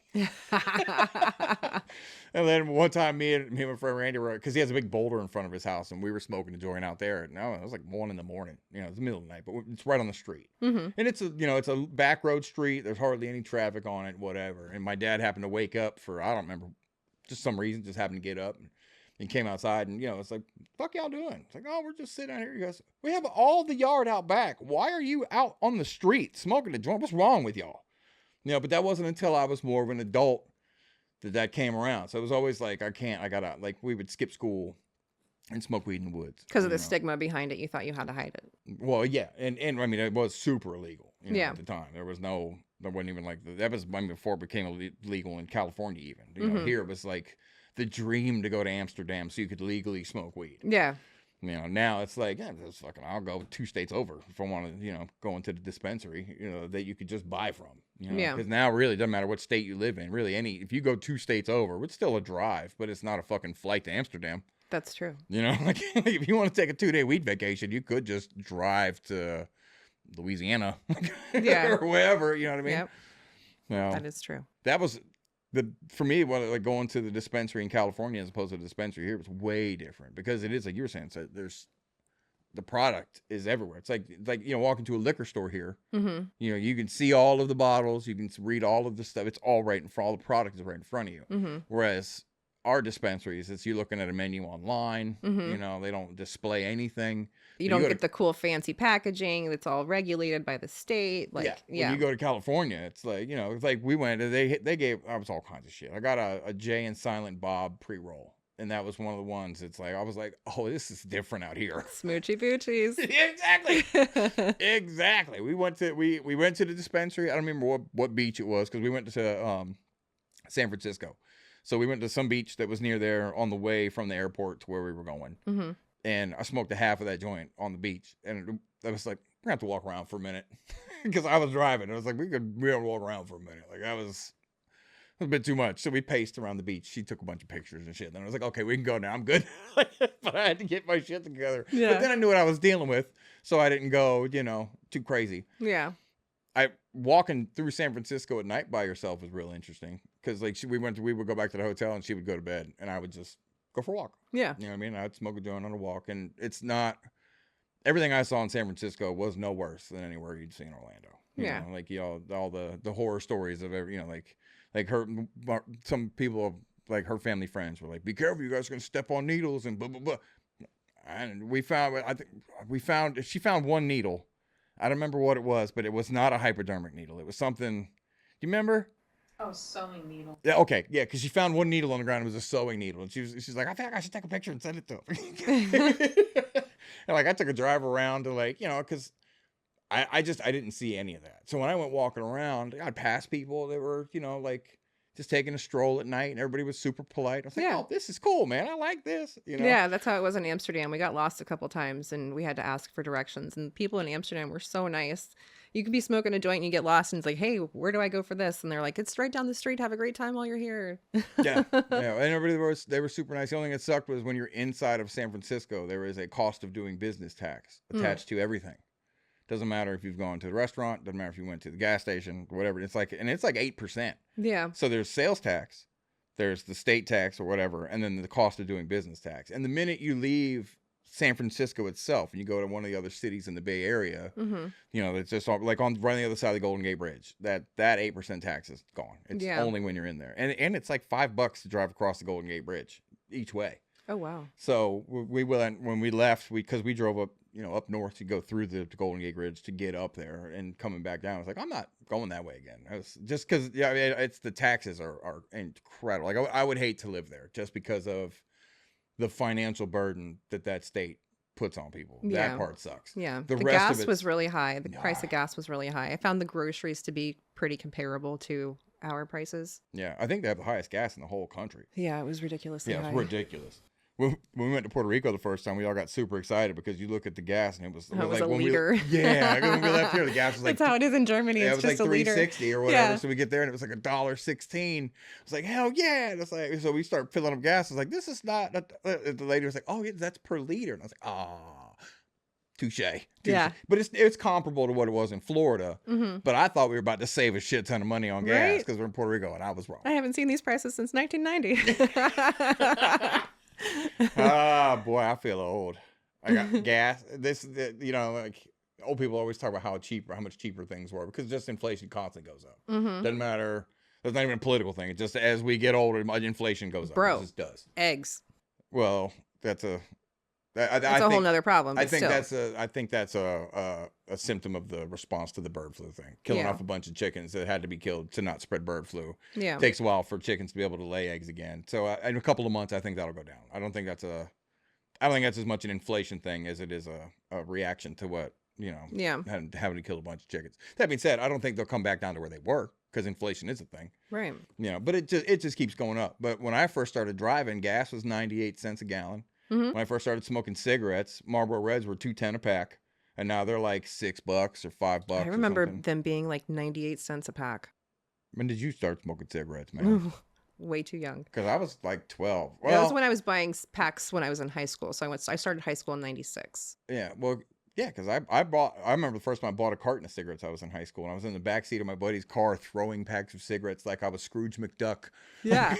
And then one time me and my friend Randy were, because he has a big boulder in front of his house and we were smoking a joint out there. And it was like 1 a.m. You know, it's the middle of the night, but it's right on the street.
Mm-hmm.
And it's a back road street. There's hardly any traffic on it, whatever. And my dad happened to wake up for, I don't remember, just some reason, just happened to get up. And he came outside and, you know, it's like, fuck y'all doing? It's like, oh, we're just sitting out here. He goes, we have all the yard out back. Why are you out on the street smoking a joint? What's wrong with y'all? You know, but that wasn't until I was more of an adult that came around. So it was always like, like we would skip school and smoke weed in the woods.
Because of the stigma behind it, you thought you had to hide it.
Well, yeah. And I mean, it was super illegal
Yeah.
at the time. There wasn't even like, that was before it became illegal in California even. You know, here it was like the dream to go to Amsterdam so you could legally smoke weed.
Yeah.
You know, now it's like, yeah, I'll go 2 states over if I want to, you know, go into the dispensary, you know, that you could just buy from. You know,
Yeah.
because now really it doesn't matter what state you live in. Really, if you go 2 states over, it's still a drive, but it's not a fucking flight to Amsterdam.
That's true.
You know, like if you want to take a 2-day weed vacation, you could just drive to Louisiana
Yeah.
or wherever. You know what I mean?
Yep.
No,
That is true.
that was for me, like going to the dispensary in California as opposed to the dispensary here was way different because it is like you were saying. So the product is everywhere. It's like you know, walking to a liquor store here.
Mm-hmm.
You know, you can see all of the bottles, you can read all of the stuff. It's all right in front. All the product is right in front of you.
Mm-hmm.
Whereas our dispensaries, it's you looking at a menu online.
Mhm.
You know, they don't display anything.
You
When
don't
go
get the cool fancy packaging that's all regulated by the state. Like, yeah.
When you go to California, it's like, you know, it's like we went, they gave us all kinds of shit. I got a Jay and Silent Bob pre-roll. And that was one of the ones. It's like, I was like, oh, this is different out here.
Smoochy boochies.
Exactly. Exactly. We went to the dispensary. I don't remember what beach it was because we went to San Francisco. So we went to some beach that was near there on the way from the airport to where we were going.
Mm-hmm.
And I smoked a half of that joint on the beach. And I was like, we're going to have to walk around for a minute. Because I was driving. It was like, we could walk around for a minute. Like, that was a bit too much. So we paced around the beach. She took a bunch of pictures and shit. And then I was like, okay, we can go now. I'm good. But I had to get my shit together.
Yeah.
But then I knew what I was dealing with. So I didn't go, you know, too crazy.
Yeah.
Walking through San Francisco at night by yourself was real interesting. Because like we would go back to the hotel and she would go to bed. And I would just go for a walk.
Yeah.
You know what I mean? I'd smoke a joint on a walk. And it's not everything I saw in San Francisco was no worse than anywhere you'd see in Orlando. You
Yeah.
know, like, you know, all the horror stories of every, you know, like her, some people, like her family friends were like, be careful, you guys are going to step on needles and blah, blah, blah. And she found one needle. I don't remember what it was, but it was not a hypodermic needle. It was something, do you remember?
Oh, sewing needle.
Yeah, okay, yeah, because she found one needle on the ground. It was a sewing needle, and she's like, I think I should take a picture and send it to her. And like, I took a drive around to, like, you know, because I didn't see any of that. So when I went walking around, I'd pass people that were, you know, like just taking a stroll at night, and everybody was super polite. I was like,
Yeah.
oh, this is cool, man. I like this. You know?
Yeah, that's how it was in Amsterdam. We got lost a couple times and we had to ask for directions. And people in Amsterdam were so nice. You could be smoking a joint and you get lost and it's like, hey, where do I go for this? And they're like, it's right down the street. Have a great time while you're here.
Yeah. And everybody they were super nice. The only thing that sucked was when you're inside of San Francisco, there is a cost of doing business tax attached to everything. Doesn't matter if you've gone to the restaurant, doesn't matter if you went to the gas station, whatever. It's like 8%.
Yeah.
So there's sales tax, there's the state tax or whatever, and then the cost of doing business tax. And the minute you leave San Francisco itself and you go to one of the other cities in the Bay Area, you know, it's just like right on the other side of the Golden Gate Bridge. That 8% tax is gone. It's only when you're in there, and it's like $5 to drive across the Golden Gate Bridge each way.
Oh, wow.
So we went, when we left, because we drove up, you know, up north to go through the Golden Gate Bridge to get up there, and coming back down, I was like, I'm not going that way again. I was just because, yeah, I mean, it's the taxes are incredible. Like I would hate to live there just because of the financial burden that state puts on people.
Yeah.
That part sucks.
Yeah.
The
The
rest of
gas
it's-
was really high. The price of gas was really high. I found the groceries to be pretty comparable to our prices.
Yeah, I think they have the highest gas in the whole country.
Yeah, it was ridiculously
Yeah,
high.
it's ridiculous. When we went to Puerto Rico the first time, we all got super excited because you look at the gas and it was
was
like
a
when
liter.
Yeah, when we left here, the gas was like
That's how it is in Germany.
yeah, it
It's
was
just
like
a liter.
$3.60 or whatever.
Yeah.
So we get there and it was like $1.16. It's like, hell yeah! And it's like, so we start filling up gas. I was like, this is not. The lady was like, oh yeah, that's per liter. And I was like, ah, touche.
Yeah.
But it's comparable to what it was in Florida. But I thought we were about to save a shit ton of money on gas
Right.
because we're in Puerto Rico, and I was wrong.
I haven't seen these prices since 1990.
Ah, boy, I feel old. I got gas. You know, like old people always talk about how much cheaper things were because just inflation constantly goes up. Doesn't matter. That's not even a political thing. It's just as we get older, inflation goes up.
Bro.
It just does.
Eggs.
Well, that's a
That's a whole nother problem.
I
but
think
still.
that's a symptom of the response to the bird flu thing. Killing
Yeah.
off a bunch of chickens that had to be killed to not spread bird flu.
Yeah.
Takes a while for chickens to be able to lay eggs again. So in a couple of months, I think that'll go down. I don't think that's as much an inflation thing as it is a reaction to what, you know,
Yeah.
having to kill a bunch of chickens. That being said, I don't think they'll come back down to where they were because inflation is a thing.
Right.
You know, but it just keeps going up. But when I first started driving, gas was 98 cents a gallon. When I first started smoking cigarettes, Marlboro Reds were $2.10 a pack, and now they're like $6 or $5.
I remember
or something.
them being like 98 cents a pack.
When did you start smoking cigarettes, man?
Ooh, way too young.
Because I was like 12.
That was
Well,
when I was buying packs when I was in high school. So I started high school in 96.
yeah, well, yeah, because I remember the first time I bought a carton of cigarettes. I was in high school, and I was in the backseat of my buddy's car throwing packs of cigarettes like I was Scrooge McDuck.
Yeah.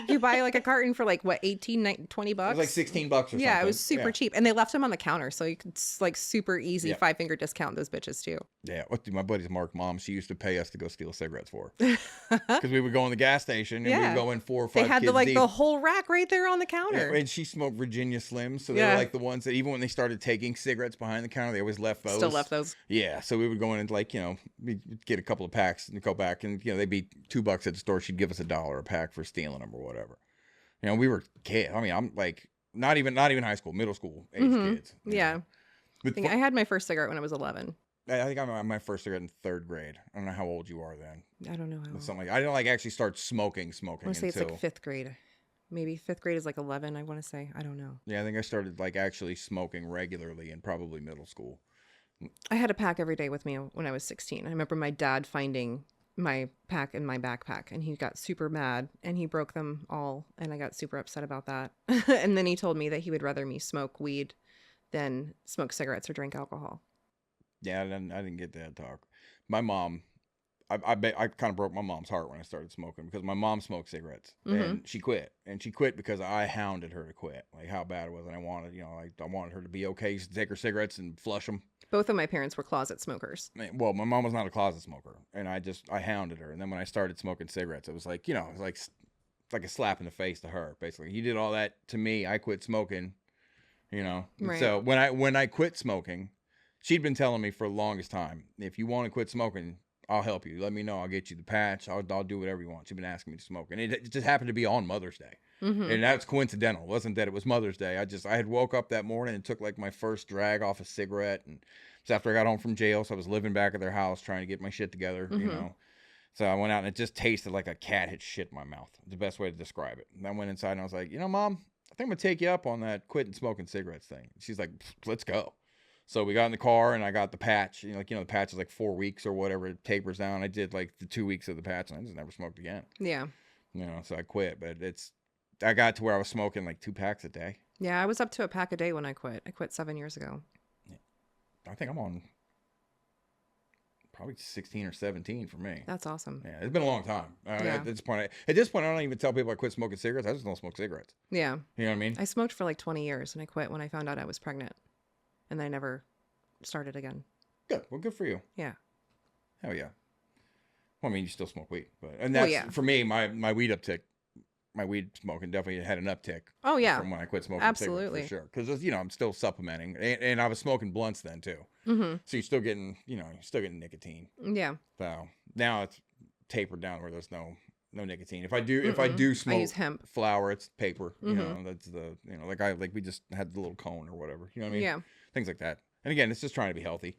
You buy like a carton for like what, 18, 19, 20
It
bucks?
was like $16 or something.
Yeah, it was super
Yeah.
cheap. And they left them on the counter. So you could like super easy
Yeah.
5-finger discount those bitches too.
Yeah, my buddy's Mark mom, she used to pay us to go steal cigarettes for her. Because we would go in the gas station and
Yeah.
we'd go in 4 or 5
They had
kids deep.
the whole rack right there on the counter.
Yeah, and she smoked Virginia Slims, so they
Yeah.
were like the ones that even when they started taking cigarettes behind the counter, they always left those.
Still left those.
Yeah, so we would go in and like, you know, we'd get a couple of packs and go back and, you know, they'd be $2 at the store. She'd give us $1 a pack for stealing them or whatever. You know, we were kids. I mean, I'm like not even high school, middle school age kids. you
Yeah.
know.
I
But
think I had my first cigarette when I was 11.
I think I got my first cigarette in 3rd grade. I don't know how old you are then.
I don't know how.
But something like I didn't like actually start smoking
I want to say
until
it's like 5th grade. Maybe 5th grade is like 11, I want to say. I don't know.
yeah, I think I started like actually smoking regularly in probably middle school.
I had a pack every day with me when I was 16. I remember my dad finding my pack in my backpack and he got super mad and he broke them all and I got super upset about that. And then he told me that he would rather me smoke weed than smoke cigarettes or drink alcohol.
Yeah, I didn't get that talk. My mom, I kind of broke my mom's heart when I started smoking because my mom smoked cigarettes and she quit because I hounded her to quit, like how bad it was. And I wanted, like I wanted her to be okay. She used to take her cigarettes and flush them.
Both of my parents were closet smokers.
Well, my mom was not a closet smoker, and I hounded her. And then when I started smoking cigarettes, it was like, it was like a slap in the face to her, basically. You did all that to me. I quit smoking, And
Right.
so when I quit smoking, she'd been telling me for the longest time, if you want to quit smoking, I'll help you. Let me know. I'll get you the patch. I'll do whatever you want. She'd been asking me to smoke, and it just happened to be on Mother's Day. And that's coincidental. It wasn't that it was Mother's Day. I had woke up that morning and took like my first drag off a cigarette, and it's after I got home from jail, so I was living back at their house trying to get my shit together, So I went out and it just tasted like a cat had shit in my mouth. The best way to describe it. And I went inside and I was like, Mom, I think I'm gonna take you up on that quitting smoking cigarettes thing. She's like, let's go. So we got in the car and I got the patch. The patch is like 4 weeks or whatever. It tapers down. I did like the 2 weeks of the patch and I just never smoked again.
Yeah.
So I quit. But I got to where I was smoking like 2 packs a day.
Yeah, I was up to a pack a day when I quit. I quit 7 years ago.
I think I'm on probably 16 or 17 for me.
That's awesome.
Yeah, it's been a long time.
Yeah.
At this point, I don't even tell people I quit smoking cigarettes. I just don't smoke cigarettes.
Yeah.
You know what I mean?
I smoked for like 20 years and I quit when I found out I was pregnant. And I never started again.
Good. Well, good for you.
Yeah.
Hell yeah. Well, I mean, you still smoke weed, and that's for me. My weed smoking definitely had an uptick.
Oh yeah.
From when I quit smoking
Absolutely.
cigarettes, for sure. Because I'm still supplementing, and I was smoking blunts then too.
Mm-hmm.
So you're still getting nicotine.
Yeah.
So now it's tapered down where there's no nicotine. If I do smoke,
I use hemp
flower, it's paper. That's the like we just had the little cone or whatever. You know what I mean?
Yeah.
Things like that. And again, it's just trying to be healthy.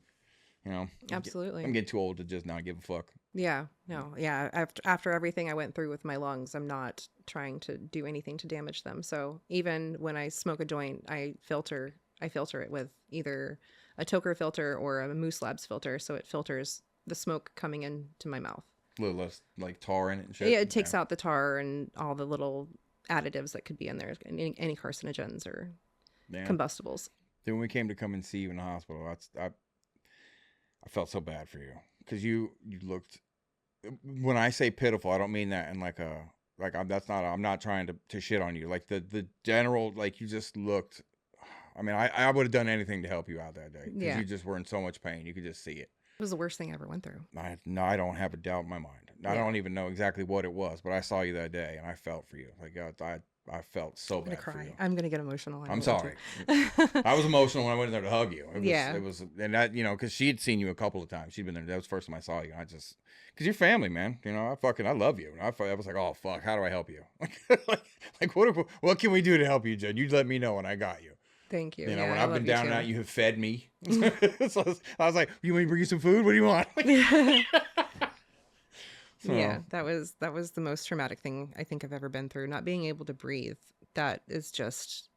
Absolutely.
I'm getting too old to just not give a fuck.
Yeah. No. Yeah. After everything I went through with my lungs, I'm not trying to do anything to damage them. So even when I smoke a joint, I filter it with either a Toker filter or a Moose Labs filter, so it filters the smoke coming into my mouth.
A little less like tar in it and shit.
Yeah, it takes out the tar and all the little additives that could be in there, any carcinogens or combustibles.
Then when we came to come and see you in the hospital, I felt so bad for you because you looked. When I say pitiful, I don't mean that in I'm not trying to shit on you. Like the general, like you just looked. I mean, I would have done anything to help you out that day because you just were in so much pain. You could just see it.
It was the worst thing I ever went through.
I don't have a doubt in my mind. I don't even know exactly what it was, but I saw you that day and I felt for you. Like I felt so bad for you.
I'm gonna get emotional.
I'm sorry. I was emotional when I went in there to hug you. It was, and that, because she had seen you a couple of times. She'd been there. That was the first time I saw you. Because you're family, man. I love you. And I was like, oh fuck, how do I help you? like what can we do to help you, Jen? You let me know when I got you.
Thank you.
When I've been down and out, you have fed me. So I was like, you want me to bring you some food? What do you want? So.
Yeah, that was the most traumatic thing I think I've ever been through. Not being able to breathe. That is just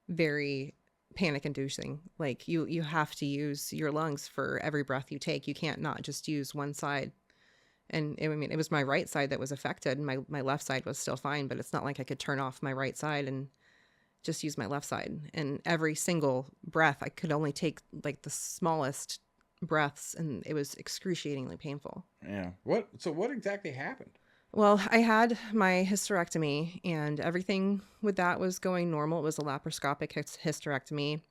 very panic inducing. Like you have to use your lungs for every breath you take. You can't not just use one side. And it was my right side that was affected and my left side was still fine, but it's not like I could turn off my right side and just use my left side. And every single breath, I could only take like the smallest breaths, and it was excruciatingly painful.
Yeah. So what exactly happened?
Well, I had my hysterectomy, and everything with that was going normal. It was a laparoscopic hysterectomy.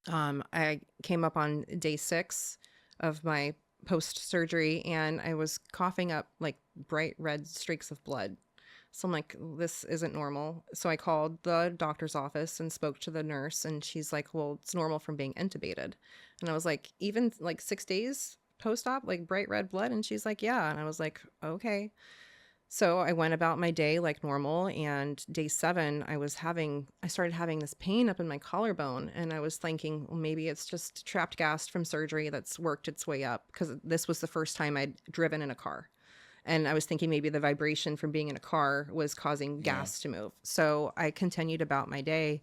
I came up on day 6 of my post-surgery, and I was coughing up like bright red streaks of blood. So I'm like, this isn't normal. So I called the doctor's office and spoke to the nurse, and she's like, well, it's normal from being intubated. And I was like, even like 6 days post-op, like bright red blood? And she's like, yeah. And I was like, okay. So I went about my day like normal, and day 7, I started having this pain up in my collarbone, and I was thinking, well, maybe it's just trapped gas from surgery that's worked its way up, because this was the first time I'd driven in a car. And I was thinking maybe the vibration from being in a car was causing gas to move. So I continued about my day.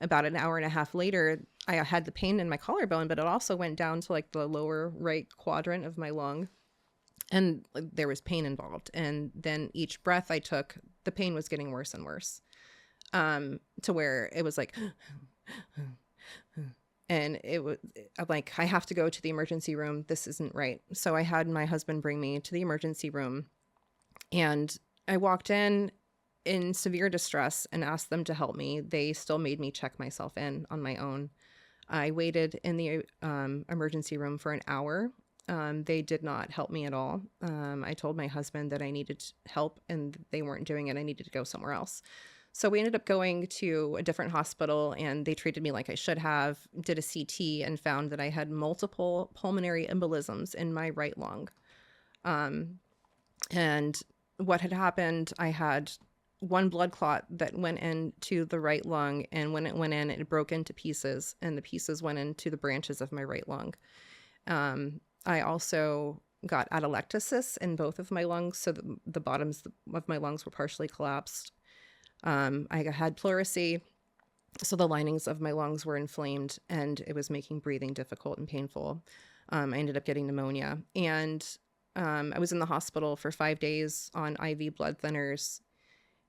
About an hour and a half later, I had the pain in my collarbone, but it also went down to like the lower right quadrant of my lung. And there was pain involved. And then each breath I took, the pain was getting worse and worse, to where it was like, And I'm like, I have to go to the emergency room. This isn't right. So I had my husband bring me to the emergency room, and I walked in severe distress and asked them to help me. They still made me check myself in on my own. I waited in the emergency room for an hour. They did not help me at all. I told my husband that I needed help and they weren't doing it. I needed to go somewhere else. So we ended up going to a different hospital, and they treated me like I should have, did a CT, and found that I had multiple pulmonary embolisms in my right lung. And what had happened, I had one blood clot that went into the right lung, and when it went in, it broke into pieces, and the pieces went into the branches of my right lung. I also got atelectasis in both of my lungs, so the bottoms of my lungs were partially collapsed. I had pleurisy, so the linings of my lungs were inflamed, and it was making breathing difficult and painful. I ended up getting pneumonia, and I was in the hospital for 5 days on IV blood thinners.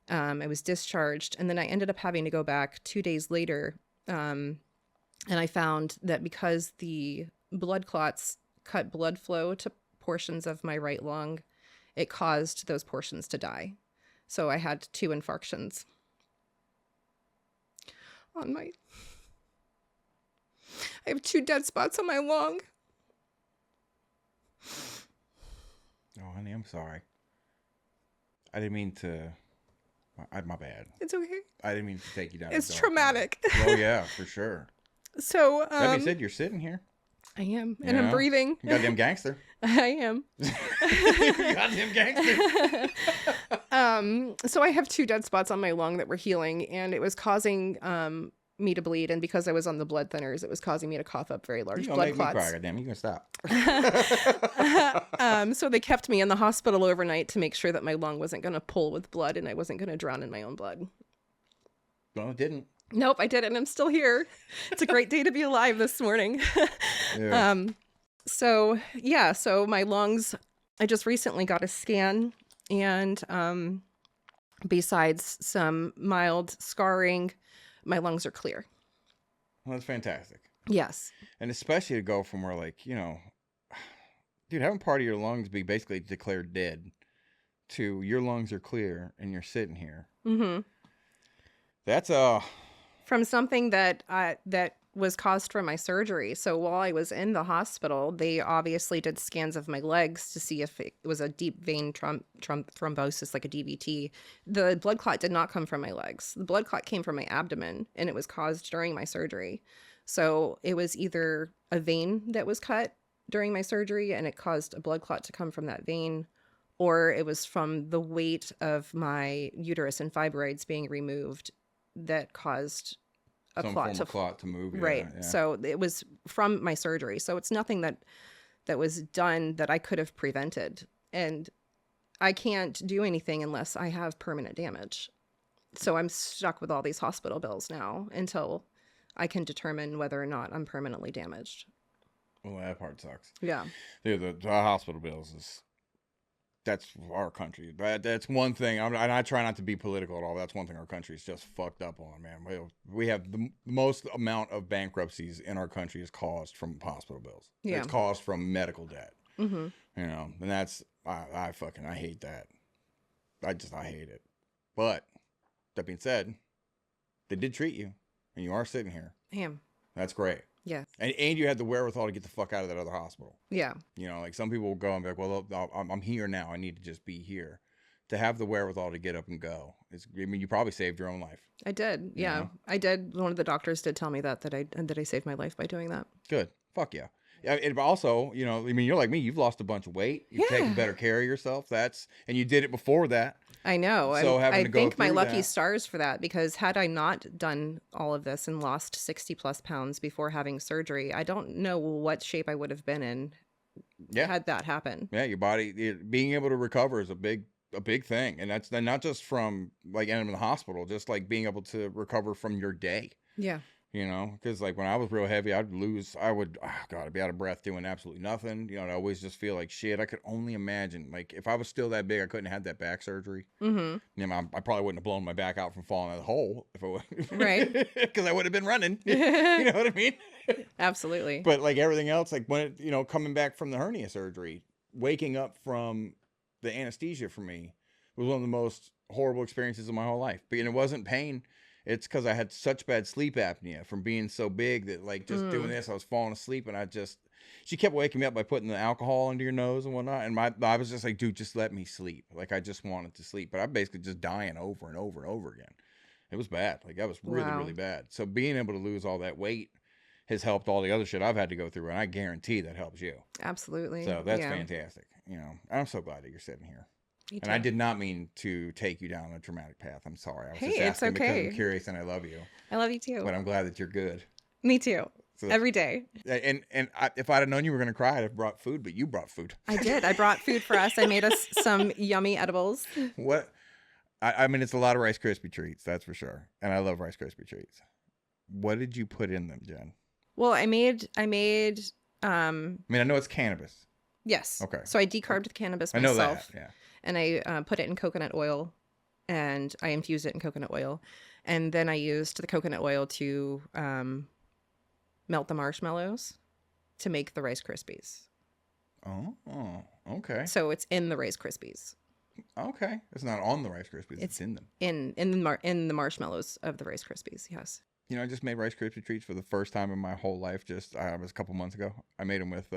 I was discharged, and then I ended up having to go back 2 days later, and I found that because the blood clots cut blood flow to portions of my right lung, it caused those portions to die. So I had 2 infarctions on I have 2 dead spots on my lung.
Oh, honey, I'm sorry. I didn't mean to. My bad.
It's okay.
I didn't mean to take you down.
It's
a dark
traumatic.
path. Oh yeah, for sure.
So
That being said, you're sitting here.
I am, and
You
I'm
know?
breathing.
You goddamn gangster.
I am.
You goddamn gangster.
So I have 2 dead spots on my lung that were healing, and it was causing me to bleed. And because I was on the blood thinners, it was causing me to cough up very large
You gonna
blood
make
clots.
me cry, goddamn. You gonna stop?
So they kept me in the hospital overnight to make sure that my lung wasn't going to pull with blood and I wasn't going to drown in my own blood.
No, it didn't.
Nope, I didn't. I'm still here. It's a great day to be alive this morning.
Yeah.
So my lungs, I just recently got a scan, and besides some mild scarring, my lungs are clear.
Well, that's fantastic.
Yes.
And especially to go from where, like, you know, dude, having part of your lungs be basically declared dead to your lungs are clear and you're sitting here.
Mm-hmm.
That's
From something that was caused from my surgery. So while I was in the hospital, they obviously did scans of my legs to see if it was a deep vein thrombosis, like a DVT. The blood clot did not come from my legs. The blood clot came from my abdomen, and it was caused during my surgery. So it was either a vein that was cut during my surgery and it caused a blood clot to come from that vein, or it was from the weight of my uterus and fibroids being removed that caused a
some
clot
form
to
of clot to move. Yeah,
right.
yeah.
So it was from my surgery. So it's nothing that was done that I could have prevented. And I can't do anything unless I have permanent damage. So I'm stuck with all these hospital bills now until I can determine whether or not I'm permanently damaged.
Well, that part sucks.
Yeah.
Dude, the hospital bills that's our country. That's one thing. And I try not to be political at all. That's one thing our country is just fucked up on, man. We have the most amount of bankruptcies in our country is caused from hospital bills.
Yeah.
It's caused from medical debt.
Mm-hmm.
You know, and that's I hate that. I hate it. But that being said, they did treat you, and you are sitting here.
I am.
That's great.
Yeah.
And you had the wherewithal to get the fuck out of that other hospital.
Yeah.
You know, like some people will go and be like, well, I'm here now. I need to just be here. To have the wherewithal to get up and go. You probably saved your own life.
I did. Yeah.
You know?
I did. One of the doctors did tell me that I saved my life by doing that.
Good. Fuck yeah. And also, you know, you're like me. You've lost a bunch of weight. You've taken better care of yourself. And you did it before that.
I know.
So
I
to go
thank my
through
lucky
that-
stars for that, because had I not done all of this and lost 60 plus pounds before having surgery, I don't know what shape I would have been in had that happen.
Yeah, your body being able to recover is a big thing, and that's not just from like ending in the hospital, just like being able to recover from your day.
Yeah.
You know, because like when I was real heavy, I'd be out of breath doing absolutely nothing. You know, I'd always just feel like shit. I could only imagine, like, if I was still that big, I couldn't have that back surgery.
Mm-hmm.
You know, I probably wouldn't have blown my back out from falling in the hole if I would,
Right.
because I would have been running. You know what I mean?
Absolutely.
But like everything else, like when coming back from the hernia surgery, waking up from the anesthesia for me was one of the most horrible experiences of my whole life. But it wasn't pain. It's because I had such bad sleep apnea from being so big that, like, just doing this, I was falling asleep, and she kept waking me up by putting the alcohol under your nose and whatnot, and I was just like, dude, just let me sleep. Like, I just wanted to sleep, but I'm basically just dying over and over and over again. It was bad. Like, that was really,
Wow.
really bad. So being able to lose all that weight has helped all the other shit I've had to go through, and I guarantee that helps you.
Absolutely.
So that's
Yeah.
fantastic. You know, I'm so glad that you're sitting here.
Me
And I
too.
did not mean to take you down a traumatic path. I'm sorry. I was
Hey,
just
it's
asking because
okay.
I'm curious and I love you.
I love you too.
But I'm glad that you're good.
Me too.
So,
Every day.
if I'd have known you were going to cry, I'd have brought food, but you brought food.
I did. I brought food for us. I made us some yummy edibles.
What? I mean, it's a lot of Rice Krispie treats, that's for sure. And I love Rice Krispie treats. What did you put in them, Jen?
Well, I made
I mean, I know it's cannabis.
yes.
Okay.
So I decarbed the cannabis
I know
myself.
that, yeah.
And I put it in coconut oil, and I infused it in coconut oil, and then I used the coconut oil to melt the marshmallows to make the Rice Krispies.
Oh, okay.
So it's in the Rice Krispies,
Okay. It's not on the Rice Krispies. It's in them.
in the marshmallows of the Rice Krispies. Yes.
You know, I just made Rice Krispie treats for the first time in my whole life. It was a couple months ago. I made them with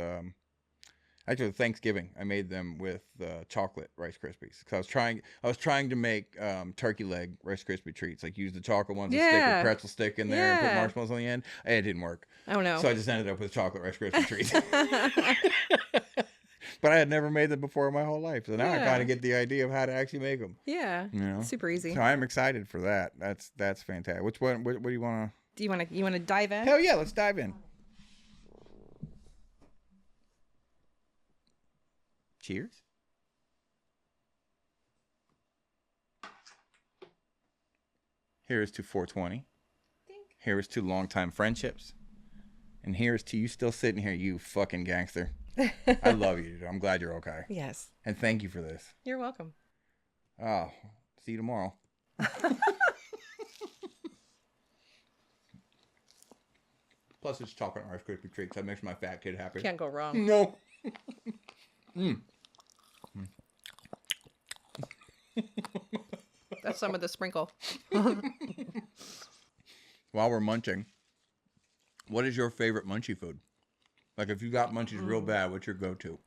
actually Thanksgiving. I made them with chocolate Rice Krispies because I was trying to make turkey leg Rice Krispie treats, like use the chocolate ones and stick
Yeah.
with pretzel stick in there and put
Yeah.
marshmallows on the end. It didn't work.
Oh no.
So I just ended up with chocolate Rice Krispie treats. But I had never made them before in my whole life, so now I
Yeah.
kind of get the idea of how to actually make them.
Yeah.
You know,
Super easy.
so I'm excited for that. That's fantastic. Which one? What do you want to?
Do you want to dive in?
Hell yeah, let's dive in. Cheers. Here's to 420. Here's to longtime friendships. And here's to you still sitting here, you fucking gangster. I love you, dude. I'm glad you're okay.
Yes.
And thank you for this.
You're welcome.
Oh, see you tomorrow. Plus, it's chocolate Rice Krispie treats. That makes my fat kid happy.
Can't go wrong.
No.
That's some of the sprinkle.
While we're munching, what is your favorite munchie food? Like, if you got munchies real bad, what's your go-to?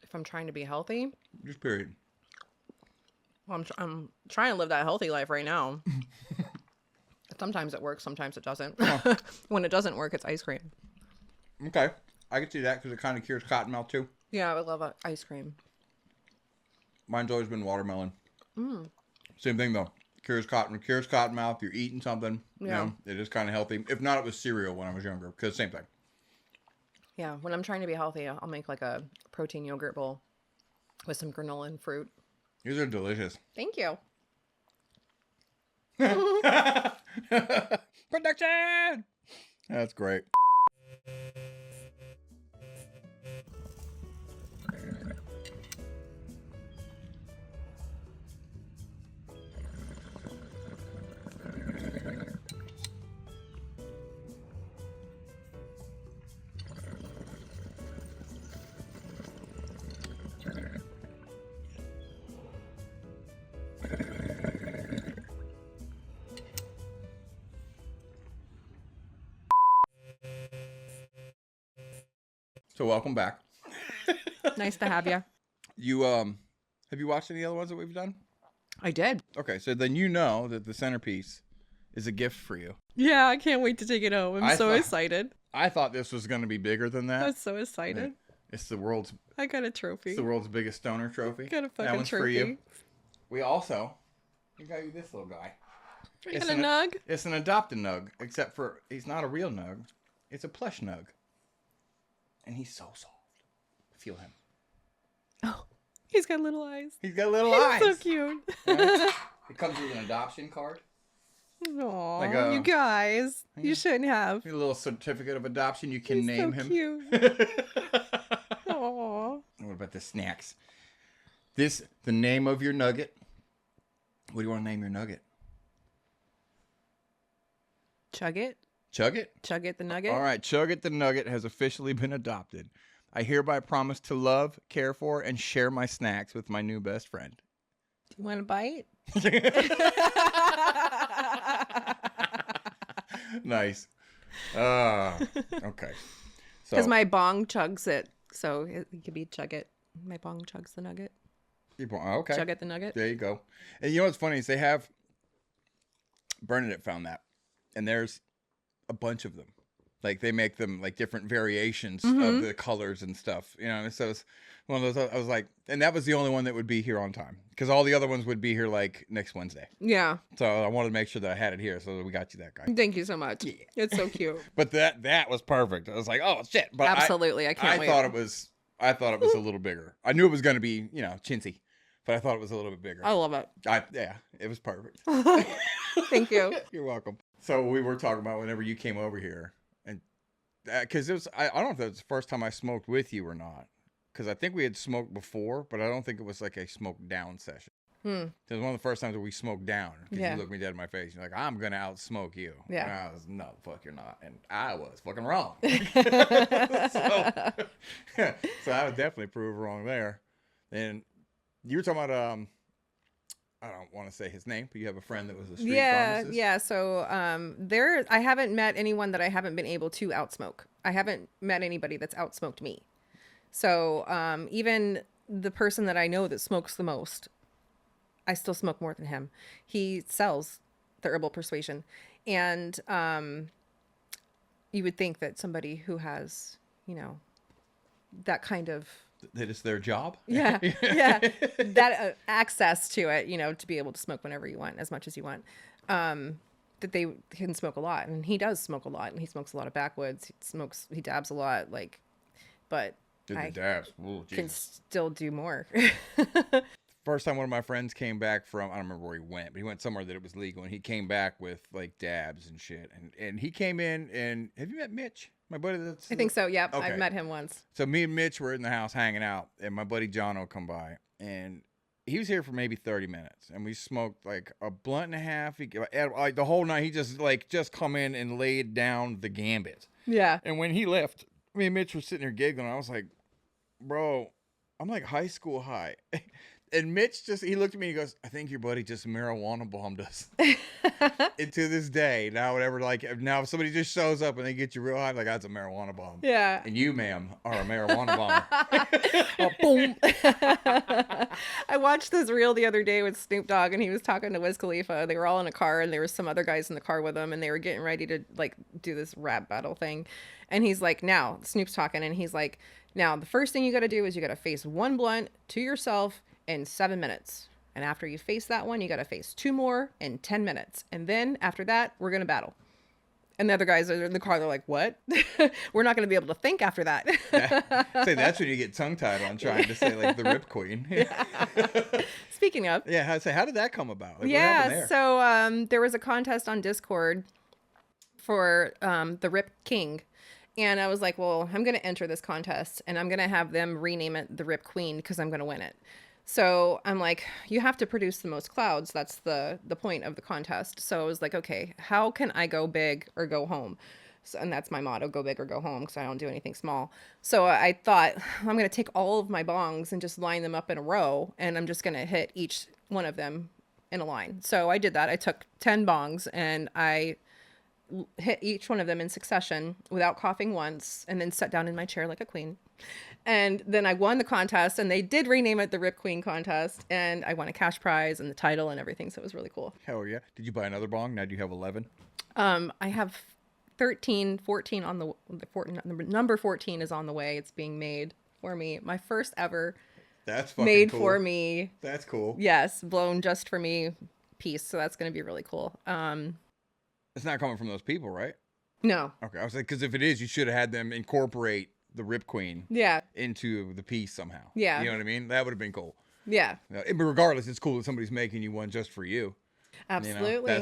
If I'm trying to be healthy,
Just period.
well, I'm trying to live that healthy life right now. Sometimes it works, sometimes it doesn't. When it doesn't work, it's ice cream.
Okay. I can see that because it kind of cures cotton mouth, too.
Yeah, I would love ice cream.
Mine's always been watermelon. Same thing, though. Cures cotton mouth. You're eating something. You
Yeah.
know, it is kind of healthy. If not, it was cereal when I was younger because same thing.
Yeah, when I'm trying to be healthy, I'll make like a protein yogurt bowl with some granola and fruit.
These are delicious.
Thank you.
Production! That's great. So welcome back.
Nice to have you.
You have you watched any other ones that we've done?
I did.
Okay, so then you know that the centerpiece is a gift for you.
Yeah, I can't wait to take it home. I'm
I
so
thought-
excited.
I thought this was going to be bigger than that.
I'm so excited.
It's the world's
I got a trophy.
biggest stoner trophy.
Got a
That
fucking
one's
trophy.
for you. We also got you this little guy.
You got a nug?
It's an adopted nug, except for he's not a real nug. It's a plush nug. And he's so soft. Feel him.
Oh, he's got little eyes.
He's got little
He's
eyes.
so cute.
Right? It comes with an adoption card.
Aw,
Like a-
you guys,
Yeah.
you shouldn't have.
A little certificate of adoption. You can
He's
name
so
him.
cute. Aw.
What about the snacks? The name of your nugget. What do you want to name your nugget?
Chug it.
Chug it?
Chug it the nugget.
All right, Chug It the Nugget has officially been adopted. I hereby promise to love, care for, and share my snacks with my new best friend.
Do you want a bite?
Nice. Okay. So
Because my bong chugs it. So it could be chug it. My bong chugs the nugget.
okay.
Chug it the nugget.
There you go. And you know what's funny is they have Bernadette found that, and there's a bunch of them. Like they make them like different variations of the colors and stuff. You know, so it's one of those. I was like, and that was the only one that would be here on time because all the other ones would be here like next Wednesday.
Yeah.
So I wanted to make sure that I had it here, so we got you that guy.
Thank you so much.
Yeah.
It's so cute.
But that was perfect. I was like, oh shit! But
Absolutely, I can't
I
wait.
thought it was a little bigger. I knew it was going to be chintzy, but I thought it was a little bit bigger.
I love it.
Yeah, it was perfect.
Thank you.
You're welcome. So we were talking about whenever you came over here, and because it was I don't know if that was the first time I smoked with you or not, because I think we had smoked before, but I don't think it was like a smoke down session. It was one of the first times that we smoked down. Because
Yeah.
you looked me dead in my face. You're like, I'm gonna outsmoke you.
Yeah.
And I was, no, the fuck, you're not. And I was fucking wrong. so I was definitely proved wrong there. And you were talking about I don't want to say his name, but you have a friend that was a street pharmacist.
Yeah. So I haven't met anyone that I haven't been able to outsmoke. I haven't met anybody that's outsmoked me. So even the person that I know that smokes the most, I still smoke more than him. He sells the herbal persuasion. And you would think that somebody who has, that kind of
That is their job.
yeah that access to it, to be able to smoke whenever you want, as much as you want, that they can smoke a lot. And he does smoke a lot, and he smokes a lot of backwoods. He dabs a lot, but
Did
I
the dabs. Ooh,
can
Jesus.
still do more.
First time one of my friends came back from, I don't remember where he went, but he went somewhere that it was legal, and he came back with like dabs and shit. And he came in, and have you met Mitch? My buddy that's
I think so. Yep.
Okay.
I've met him once.
So me and Mitch were in the house hanging out, and my buddy John will come by, and he was here for maybe 30 minutes, and we smoked like a blunt and a half. Like the whole night, he just come in and laid down the gambit.
Yeah.
And when he left, me and Mitch were sitting there giggling. I was like, bro, I'm like high school high. And Mitch he looked at me and he goes, I think your buddy just marijuana bombed us. And to this day, now if somebody just shows up and they get you real high, like that's a marijuana bomb.
Yeah.
And you, ma'am, are a marijuana bomber.
Oh, boom. I watched this reel the other day with Snoop Dogg, and he was talking to Wiz Khalifa. They were all in a car, and there were some other guys in the car with them, and they were getting ready to do this rap battle thing. And he's like, now, Snoop's talking, and he's like, now, the first thing you got to do is you got to face one blunt to yourself in 7 minutes. And after you face that one, you got to face 2 more in 10 minutes. And then after that, we're going to battle. And the other guys are in the car. They're like, what? We're not going to be able to think after that.
Say that's when you get tongue tied on trying to say like the Rip Queen.
Speaking of.
Yeah. How did that come about? Like, what happened there?
So there was a contest on Discord for the Rip King. And I was like, well, I'm going to enter this contest, and I'm going to have them rename it the Rip Queen because I'm going to win it. So I'm like, you have to produce the most clouds. That's the point of the contest. So I was like, okay, how can I go big or go home? So, and that's my motto, go big or go home, because I don't do anything small. So I thought, I'm going to take all of my bongs and just line them up in a row, and I'm just going to hit each one of them in a line. So I did that. I took 10 bongs, and I hit each one of them in succession without coughing once, and then sat down in my chair like a queen. And then I won the contest, and they did rename it the Rip Queen contest, and I won a cash prize and the title and everything. So it was really cool.
Hell yeah. Did you buy another bong? Now do you have 11?
I have 13, 14 on number 14 is on the way. It's being made for me. My first ever
That's fucking
made
cool.
for me.
That's cool.
Yes. Blown just for me piece. So that's going to be really cool.
It's not coming from those people, right?
No.
Okay. I was like, because if it is, you should have had them incorporate the Rip Queen
Yeah.
into the piece somehow.
Yeah.
You know what I mean? That would have been cool.
Yeah.
But regardless, it's cool that somebody's making you one just for you.
Absolutely.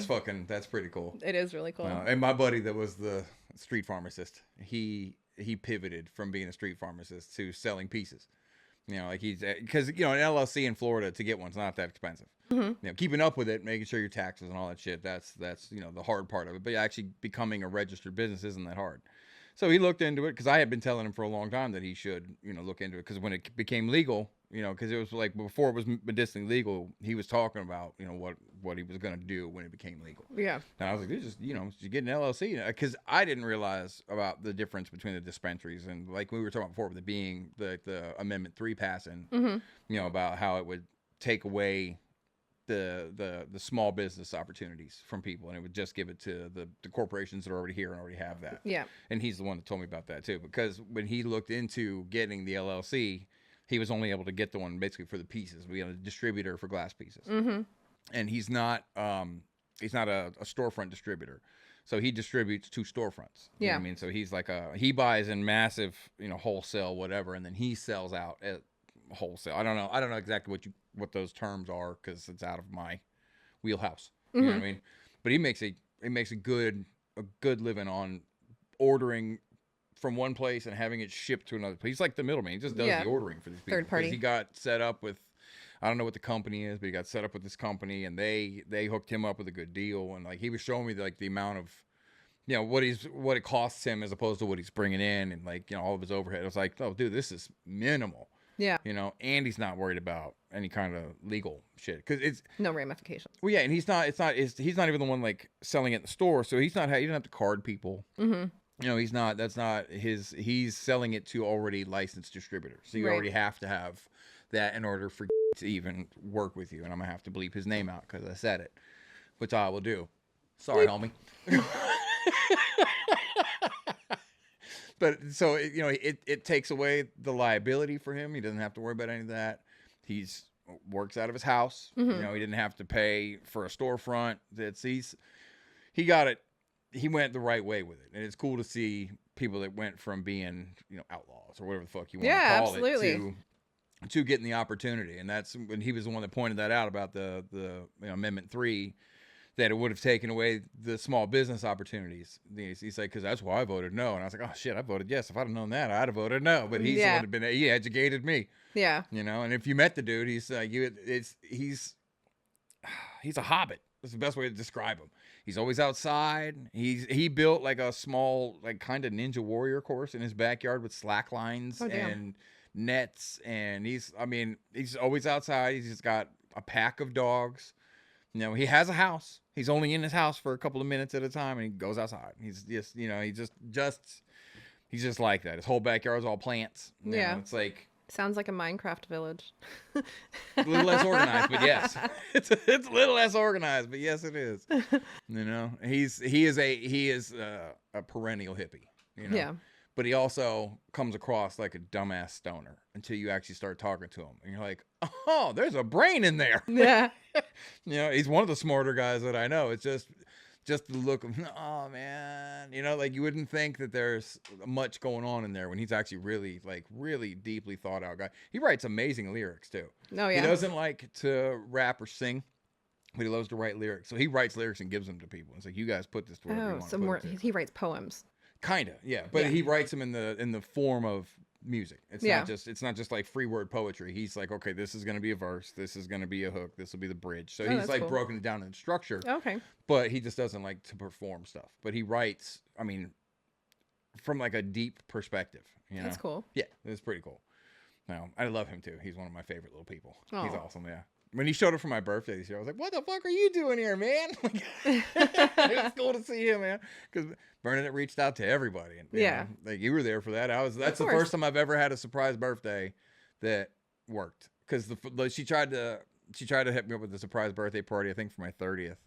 That's pretty cool.
It is really cool.
And my buddy that was the street pharmacist, he pivoted from being a street pharmacist to selling pieces. Like because an LLC in Florida, to get one's not that expensive. Keeping up with it, making sure your taxes and all that shit, that's the hard part of it. But actually becoming a registered business isn't that hard. So he looked into it because I had been telling him for a long time that he should, look into it, because when it became legal, because it was like before it was medicinally legal, he was talking about, what he was going to do when it became legal.
Yeah.
And I was like, you get an LLC, because I didn't realize about the difference between the dispensaries, and like we were talking about before, with it being the Amendment 3 passing, about how it would take away the small business opportunities from people, and it would just give it to the corporations that are already here and already have that.
Yeah.
And he's the one that told me about that too, because when he looked into getting the LLC, he was only able to get the one basically for the pieces. We had a distributor for glass pieces, and he's not a storefront distributor, so he distributes to storefronts. You know what I mean, so he's like he buys in massive, wholesale whatever, and then he sells out at wholesale. I don't know exactly what those terms are, because it's out of my wheelhouse. You know what I mean? But he makes a good living on ordering from one place and having it shipped to another place. He's like the middleman. He just does the ordering for these people.
Third party.
He got set up with, I don't know what the company is, but he got set up with this company, and they hooked him up with a good deal. And like he was showing me like the amount of, what it costs him as opposed to what he's bringing in, and like all of his overhead. I was like, oh dude, this is minimal.
Yeah.
And he's not worried about any kind of legal shit, because it's
no ramifications.
Well, yeah, and he's not even the one like selling it in the store, so he doesn't have to card people. He's not. That's not his. He's selling it to already licensed distributors, so you already have to have that in order for to even work with you. And I'm gonna have to bleep his name out because I said it, which I will do. Sorry, homie. But so it takes away the liability for him. He doesn't have to worry about any of that. He's works out of his house. He didn't have to pay for a storefront. He got it. He went the right way with it, and it's cool to see people that went from being outlaws or whatever the fuck you want to call it to getting the opportunity. And that's when he was the one that pointed that out about the Amendment 3. That it would have taken away the small business opportunities. He's like, because that's why I voted no. And I was like, oh shit, I voted yes. If I'd have known that, I'd have voted no. But he's the one that he educated me. Yeah. And if you met the dude, he's he's a hobbit. That's the best way to describe him. He's always outside. He built like a small, like kind of Ninja Warrior course in his backyard with slack lines and nets. And he's always outside. He's just got a pack of dogs. He has a house. He's only in his house for a couple of minutes at a time, and he goes outside. He's just, he's just like that. His whole backyard's all plants. It's like
sounds like a Minecraft village.
A little less organized, but yes, it's a little less organized, but yes, it is. He is a perennial hippie. Yeah. But he also comes across like a dumbass stoner until you actually start talking to him. And you're like, oh, there's a brain in there. Yeah. He's one of the smarter guys that I know. It's just the look of, oh, man. Like you wouldn't think that there's much going on in there when he's actually really deeply thought out guy. He writes amazing lyrics, too. Oh, yeah. He doesn't like to rap or sing, but he loves to write lyrics. So he writes lyrics and gives them to people. It's like, you guys put this to wherever you want to put it to.
He writes poems.
Kinda, yeah, but he writes them in the form of music. It's not just like free word poetry. He's like, okay, this is gonna be a verse, this is gonna be a hook, this will be the bridge. So he's like broken it down in structure. Okay, but he just doesn't like to perform stuff. But he writes, from like a deep perspective. That's cool. Yeah, it's pretty cool. Now I love him too. He's one of my favorite little people. Aww. He's awesome. Yeah. When he showed up for my birthday this year, I was like, what the fuck are you doing here, man? It was cool to see him, man. Because Bernadette reached out to everybody. And, like you were there for that. That's the first time I've ever had a surprise birthday that worked. Because she tried to hit me up with a surprise birthday party, I think for my 30th.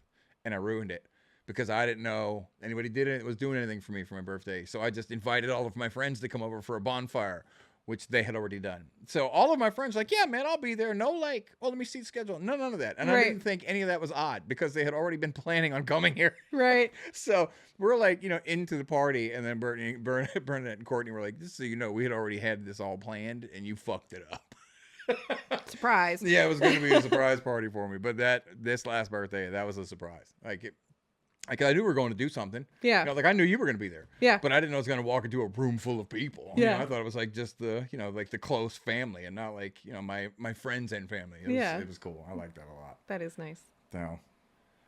And I ruined it. Because I didn't know anybody was doing anything for me for my birthday. So I just invited all of my friends to come over for a bonfire, which they had already done. So all of my friends were like, yeah, man, I'll be there. No, like, oh, let me see the schedule. No, none of that. And I didn't think any of that was odd because they had already been planning on coming here. Right. So we're like, into the party. And then Bernadette and Courtney were like, just so you know, we had already had this all planned and you fucked it up.
Surprise.
Yeah, it was going to be a surprise party for me, but this last birthday, that was a surprise. Like I knew we were going to do something.
Yeah.
You know, like I knew you were going to be there.
Yeah.
But I didn't know I was going to walk into a room full of people. You
Yeah.
know, I thought it was like just the, you know, like the close family and not like, you know, my friends and family. It was cool. I liked that a lot.
That is nice.
So,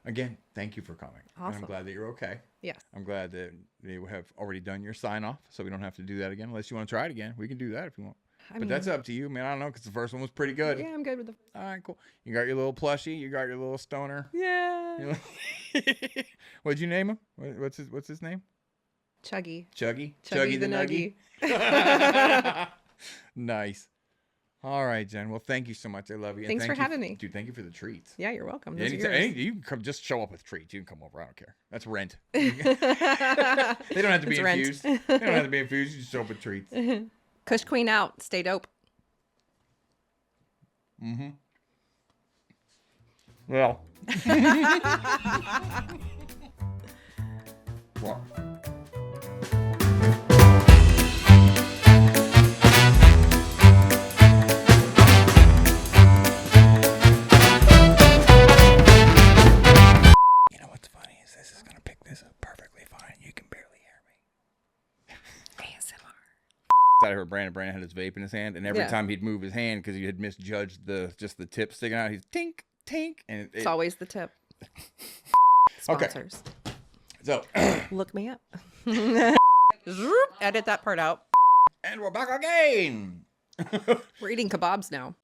again, thank you for coming. And
Awesome.
I'm glad that you're okay.
Yes.
I'm glad that you have already done your sign off, so we don't have to do that again. Unless you want to try it again, we can do that if you want. But that's up to you, man. I don't know, because the first one was pretty good.
Yeah, I'm good with the.
All right, cool. You got your little plushie. You got your little stoner.
Yeah.
What'd you name him? What's his name?
Chuggy.
Chuggy.
Chuggy the Nuggy.
Nice. All right, Jen. Well, thank you so much. I love you.
Thanks for having me.
Dude, thank you for the treats.
Yeah, you're welcome.
Yeah,
Those are yours.
you can come, just show up with treats. You can come over. I don't care. That's rent. They don't have to be
It's rent.
infused. They don't have to be infused. You just show up with treats.
Kush Queen out. Stay dope.
Mm-hmm. Well. Well. You know what's funny is this is gonna pick this up perfectly fine. You can barely hear me.
ASMR.
I heard Brandon had his vape in his hand, and every
Yeah.
time he'd move his hand because he had misjudged the tip sticking out, he's tink tink, and
It's always the tip.
Okay.
Sponsors.
So
Look me up. Zoop. Edit that part out.
and we're back again.
We're eating kebabs now.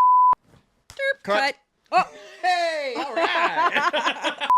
Cut.
Cut. Oh.
Hey, all right.